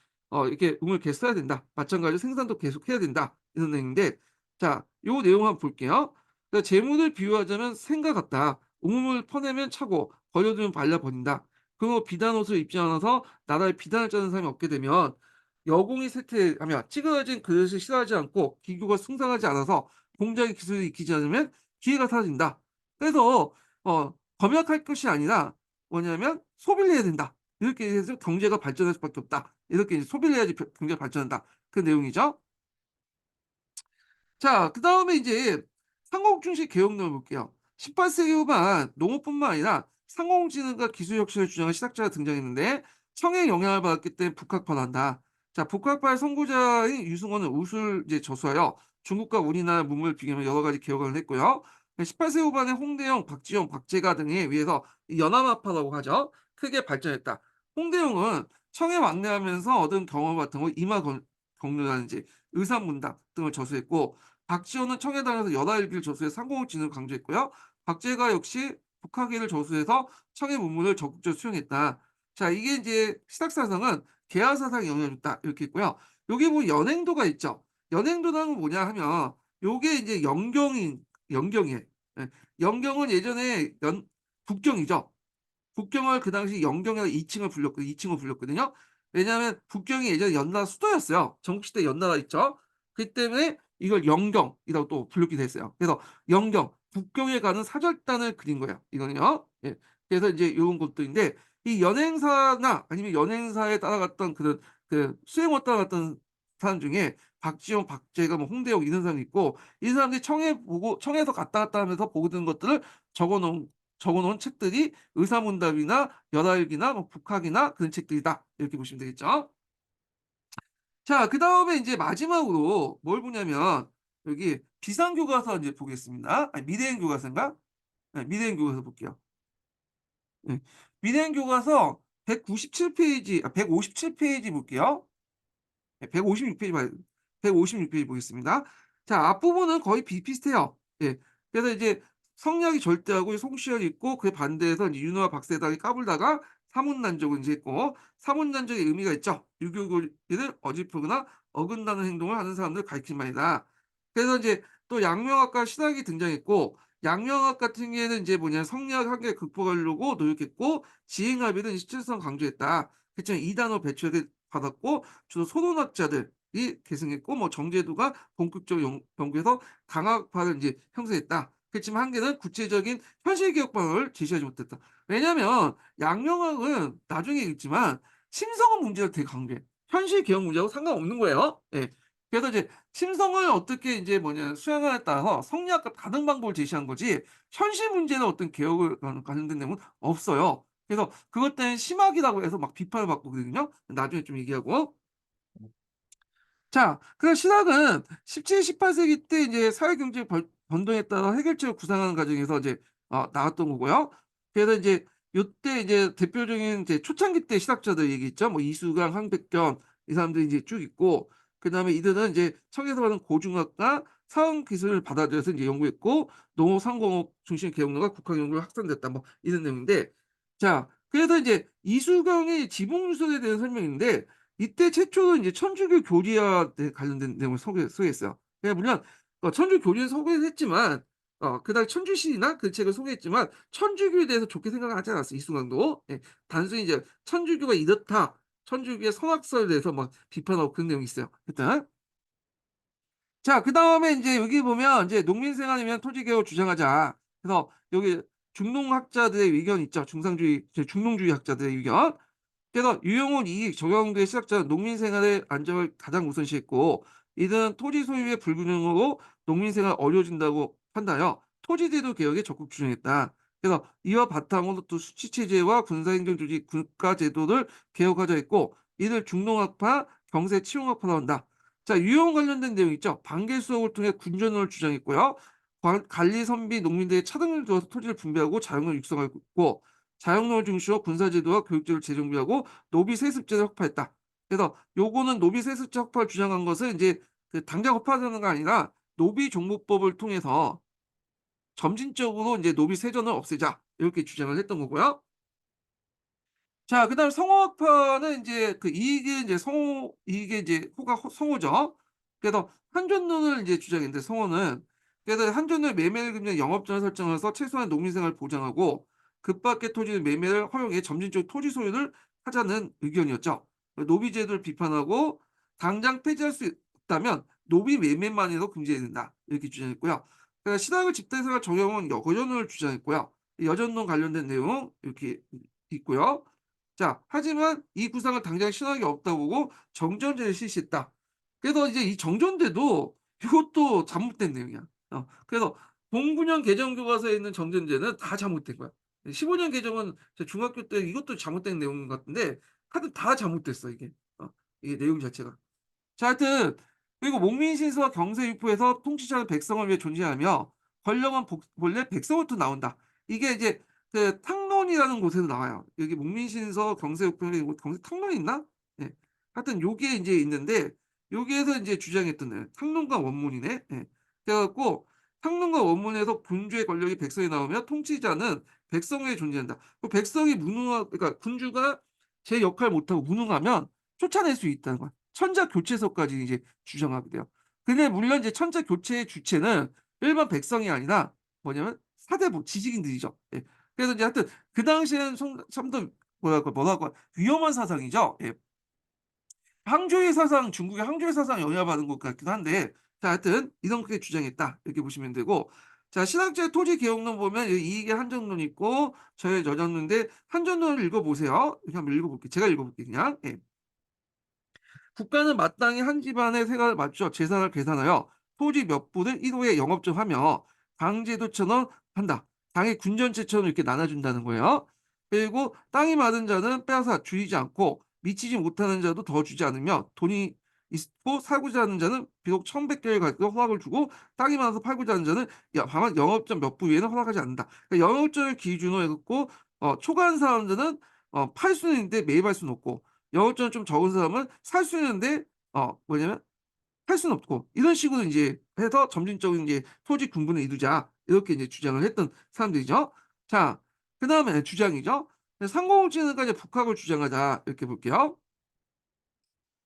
이렇게 음을 계속 써야 된다. 마찬가지로 생산도 계속해야 된다. 이런 내용인데, 자, 요 내용 한번 볼게요. 그러니까 재물을 비유하자면 생과 같다. 우물을 퍼내면 차고 버려두면 발라 버린다. 그리고 비단 옷을 입지 않아서 나라에 비단을 짜는 사람이 없게 되면 여공이 쇠퇴하며 찌그러진 그릇을 싫어하지 않고 기교가 승상하지 않아서 공작의 기술을 익히지 않으면 기회가 사라진다. 그래서 검역할 것이 아니라 뭐냐면 소비를 해야 된다. 이렇게 해서 경제가 발전할 수밖에 없다. 이렇게 이제 소비를 해야지 경제가 발전한다. 그 내용이죠. 자, 그다음에 이제 상공중시 개혁론을 볼게요. 18세기 후반 농업뿐만 아니라 상공지능과 기술 혁신을 주장한 시작자가 등장했는데 청의 영향을 받았기 때문에 북학파란다. 자, 북학파의 선구자인 유승원은 우술 이제 저수하여 중국과 우리나라 문물을 비교하며 여러 가지 개혁을 했고요. 18세 후반에 홍대영, 박지영, 박제가 등에 의해서 이 연합파라고 하죠. 크게 발전했다. 홍대영은 청에 왕래하면서 얻은 경험 같은 거 경륜하는지 의산문답 등을 저수했고, 박지원은 청해당에서 연하일기를 저수해 상공진을 강조했고요. 박제가 역시 북학예를 저수해서 청해 문문을 적극적으로 수용했다. 자, 이게 이제 시각사상은 계하사상에 영향을 줬다. 이렇게 있고요. 여기 보면 연행도가 있죠. 연행도는 뭐냐 하면 요게 이제 연경이에요. 예. 연경은 예전에 북경이죠. 북경을 그 당시 영경이라고 2층을 불렸거든요. 왜냐하면 북경이 예전에 연나라 수도였어요. 전국시대 연나라 있죠. 그 때문에 이걸 영경이라고 또 부르기도 했어요. 그래서 영경, 북경에 가는 사절단을 그린 거예요. 이거는요. 예. 그래서 이제 요런 것들인데 이 연행사나 아니면 연행사에 따라갔던 그런 그 수행원 따라갔던 사람 중에 박지원, 박제가 뭐 홍대영 이런 사람이 있고, 이 사람들이 청에서 갔다 갔다 하면서 보고 든 것들을 적어 놓은 책들이 의사문답이나 연화일기나 뭐 북학이나 그런 책들이다. 이렇게 보시면 되겠죠. 자, 그다음에 인제 마지막으로 뭘 보냐면 여기 비상교과서 이제 보겠습니다. 아니, 미대인 교과서인가? 네, 미대인 교과서 볼게요. 네. 미대인 교과서 197페이지, 157페이지 볼게요. 156페이지 156페이지 보겠습니다. 자, 앞부분은 거의 비슷비슷해요. 예. 그래서 이제 성리학이 절대하고 송시현이 있고 그 반대에서 이제 윤호와 박세당이 까불다가 사문난적을 이제 했고 사문난적의 의미가 있죠. 유교리를 어짚거나 어긋나는 행동을 하는 사람들 가리킨 말이다. 그래서 이제 또 양명학과 신학이 등장했고 양명학 같은 경우에는 이제 뭐냐 성리학 한계 극복하려고 노력했고 지행합의는 실질성 강조했다. 그렇지만 이단으로 배출을 받았고 주로 소론학자들이 계승했고 뭐 정제도가 본격적으로 연구해서 강학파를 이제 형성했다. 그렇지만 한계는 구체적인 현실 개혁 방안을 제시하지 못했다. 왜냐하면 양명학은 나중에 읽지만 심성은 문제가 되게 강조해. 현실 개혁 문제하고 상관없는 거예요. 예. 그래서 이제 심성을 어떻게 이제 뭐냐 수양하에 따라서 성리학과 다른 방법을 제시한 거지 현실 문제는 어떤 개혁을 관련된 내용은 없어요. 그래서 그것 때문에 심학이라고 해서 막 비판을 받고 그러거든요. 나중에 좀 얘기하고. 자, 그래서 신학은 17, 18세기 때 이제 사회경제 변동에 따라 해결책을 구상하는 과정에서 이제 나왔던 거고요. 그래서 이제 요때 이제 대표적인 이제 초창기 때 신학자들 얘기 있죠. 뭐 이수강, 황백견 이 사람들이 이제 쭉 있고, 그다음에 이들은 이제 청에서 받은 고중학과 사원 기술을 받아들여서 이제 연구했고, 농업상공업 중심 개혁론가 국학연구로 확산됐다. 뭐 이런 내용인데, 자, 그래서 이제 이수경의 지붕유설에 대한 설명인데. 이때 최초로 이제 천주교 교리와 관련된 내용을 소개했어요. 물론 천주 교리는 소개했지만 그다음 천주시나 그 책을 소개했지만 천주교에 대해서 좋게 생각하지 않았어요. 이승광도. 예, 단순히 이제 천주교가 이렇다. 천주교의 성악설에 대해서 막 비판하고 그런 내용이 있어요. 일단 자, 그다음에 이제 여기 보면 이제 농민생활이면 토지개혁을 주장하자. 그래서 여기 중농학자들의 의견 있죠. 중농주의 학자들의 의견. 그래서 유용훈 이익 정영도의 시작자는 농민 생활의 안정을 가장 우선시했고 이들은 토지 소유의 불균형으로 농민 생활 어려워진다고 판단하여 토지제도 개혁에 적극 추진했다. 그래서 이와 바탕으로 또 수치체제와 군사행정조직 국가제도를 개혁하자 했고 이들 중농학파, 경세 치용학파로 한다. 자, 유용 관련된 내용 있죠. 반개 수업을 통해 군전을 주장했고요. 관리 선비 농민들의 차등을 두어서 토지를 분배하고 자연을 육성하고 자영농을 중시로 군사제도와 교육제를 재정비하고 노비 세습제를 확파했다. 그래서 요거는 노비 세습제 확파를 주장한 것은 이제 그 당장 확파하는 거 아니라 노비 종목법을 통해서 점진적으로 이제 노비 세전을 없애자 이렇게 주장을 했던 거고요. 자, 그다음 성호학파는 이제 그 이익이 이제 성호 이게 이제 호가 성호죠. 그래서 한전론을 이제 주장했는데 성호는 그래서 한전을 매매를 금지 영업전을 설정해서 최소한 농민생활을 보장하고 급박의 토지 매매를 허용해 점진적 토지 소유를 하자는 의견이었죠. 노비제도를 비판하고 당장 폐지할 수 있다면 노비 매매만 해도 금지해야 된다 이렇게 주장했고요. 그래서 신학을 집단생활 적용은 여전을 주장했고요. 여전론 관련된 내용 이렇게 있고요. 자, 하지만 이 구상은 당장 신학이 없다고 보고 정전제를 실시했다. 그래서 이제 이 정전제도 이것도 잘못된 내용이야. 그래서 09년 개정 교과서에 있는 정전제는 다 잘못된 거야. 15년 개정은 저 중학교 때 이것도 잘못된 내용 같은데 하여튼 다 잘못됐어 이게. 이게 내용 자체가. 자, 하여튼 그리고 목민신서와 경세유포에서 통치자는 백성을 위해 존재하며 권력은 본래 백성부터 나온다. 이게 이제 그 탕론이라는 곳에서 나와요. 여기 목민신서 경세유포에 경세 탕론이 있나? 예. 하여튼 요게 이제 있는데 여기에서 이제 주장했던 탕론과 원문이네. 예. 그래갖고 탕론과 원문에서 군주의 권력이 백성에 나오며 통치자는 백성에 존재한다. 그 백성이 그러니까 군주가 제 역할 못하고 무능하면 쫓아낼 수 있다는 거야. 천자 교체서까지 이제 주장하게 돼요. 근데 물론 이제 천자 교체의 주체는 일반 백성이 아니라 뭐냐면 사대부 지식인들이죠. 예. 그래서 이제 하여튼 그 당시에는 좀더 뭐랄까 위험한 사상이죠. 예. 항저의 사상, 중국의 항저의 사상 영향받은 것 같기도 한데, 자, 하여튼 이렇게 주장했다 이렇게 보시면 되고, 자, 신학자의 토지 개혁론 보면 이익의 한정론 있고 저의 저전론인데 한정론을 읽어보세요. 이렇게 한번 읽어볼게요. 제가 읽어볼게요. 그냥. 예. 국가는 마땅히 한 집안의 세가를 맞춰 재산을 계산하여 토지 몇 분을 1호에 영업점하며 강제도처럼 한다. 당의 군전체처럼 이렇게 나눠준다는 거예요. 그리고 땅이 많은 자는 빼앗아 줄이지 않고 미치지 못하는 자도 더 주지 않으며 돈이 있고 살고자 하는 자는 비록 1,100 개를 가지고 허락을 주고 땅이 많아서 팔고자 하는 자는 다만 영업전 몇 부 외에는 허락하지 않는다. 그러니까 영업전을 기준으로 해 갖고 초과한 사람들은 팔 수는 있는데 매입할 수는 없고 영업전이 좀 적은 사람은 살 수 있는데 뭐냐면 할 수는 없고 이런 식으로 인제 해서 점진적인 이제 토지 군분을 이루자 이렇게 이제 주장을 했던 사람들이죠. 자 그다음에 주장이죠. 상공호지는까 이제 북학을 주장하자 이렇게 볼게요.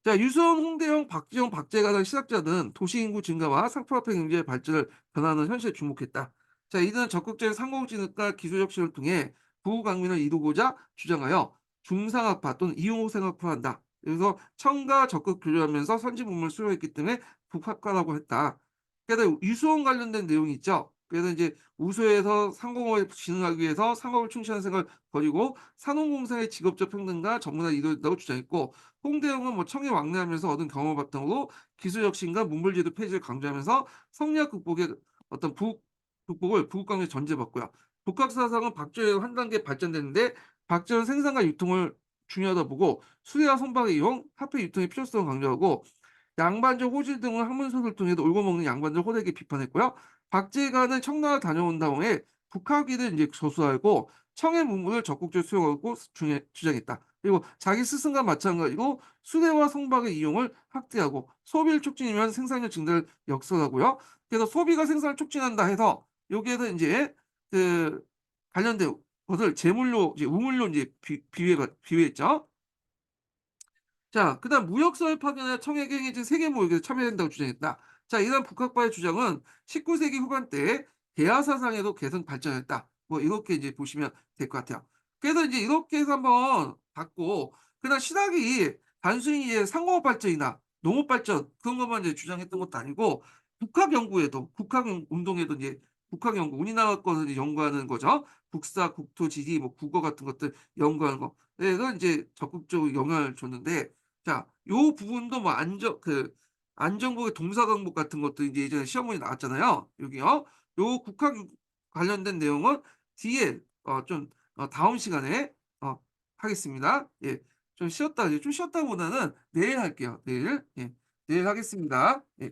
자 유수원, 홍대영, 박지원, 박재가 등 시작자는 도시 인구 증가와 상품화폐 경제의 발전을 변화하는 현실에 주목했다. 자 이들은 적극적인 상공진흥과 기술혁신을 통해 부국 강민을 이루고자 주장하여 중상학파 또는 이용호생학파한다. 그래서 청과 적극 교류하면서 선지 문물을 수용했기 때문에 북학과라고 했다. 그래서 유수원 관련된 내용이 있죠. 그래서 이제 우수에서 상공업을 진흥하기 위해서 상업을 충실하는 생각을 버리고 산업공사의 직업적 평등과 전문화를 이루었다고 주장했고 홍대영은 뭐 청에 왕래하면서 얻은 경험을 바탕으로 기술 혁신과 문물제도 폐지를 강조하면서 성리학 극복의 어떤 극복을 부국강의 전제받고요. 복합 사상은 박제의 한 단계 발전됐는데 박제는 생산과 유통을 중요하다 보고 수레와 선박의 이용, 화폐 유통의 필요성을 강조하고 양반적 호질 등의 학문서를 통해서 울고 먹는 양반적 호되게 비판했고요. 박제가는 청나라를 다녀온 다음에 북학위를 이제 저수하고 청의 문물을 적극적으로 수용하고 주장했다. 그리고 자기 스승과 마찬가지로 수레와 성박의 이용을 확대하고 소비를 촉진하면 생산력 증대를 역설하고요. 그래서 소비가 생산을 촉진한다 해서 여기에서 이제 그 관련된 것을 제물로 이제 우물로 이제 비유했죠. 자, 그다음 무역사회 파견에 청해경해진 세계 모욕에 참여한다고 주장했다. 자, 이러한 북학파의 주장은 19세기 후반때 대화 사상에도 계속 발전했다. 뭐 이렇게 이제 보시면 될 것 같아요. 그래서 이제 이렇게 해서 한번 봤고, 그다음 신학이 단순히 이제 상공업 발전이나 농업 발전 그런 것만 이제 주장했던 것도 아니고 북학 연구에도 북학 운동에도 이제 북학 연구 우리나라 것을 이제 연구하는 거죠. 국사, 국토, 지리, 뭐 국어 같은 것들 연구하는 거. 그래서 이제 적극적으로 영향을 줬는데 자, 요 부분도 뭐 안정복의 동사 강복 같은 것도 이제 예전에 시험문에 나왔잖아요. 여기요. 요 국학 관련된 내용은 뒤에 좀 다음 시간에 어 하겠습니다. 예. 좀 쉬었다보다는 내일 할게요. 내일. 예. 내일 하겠습니다. 예.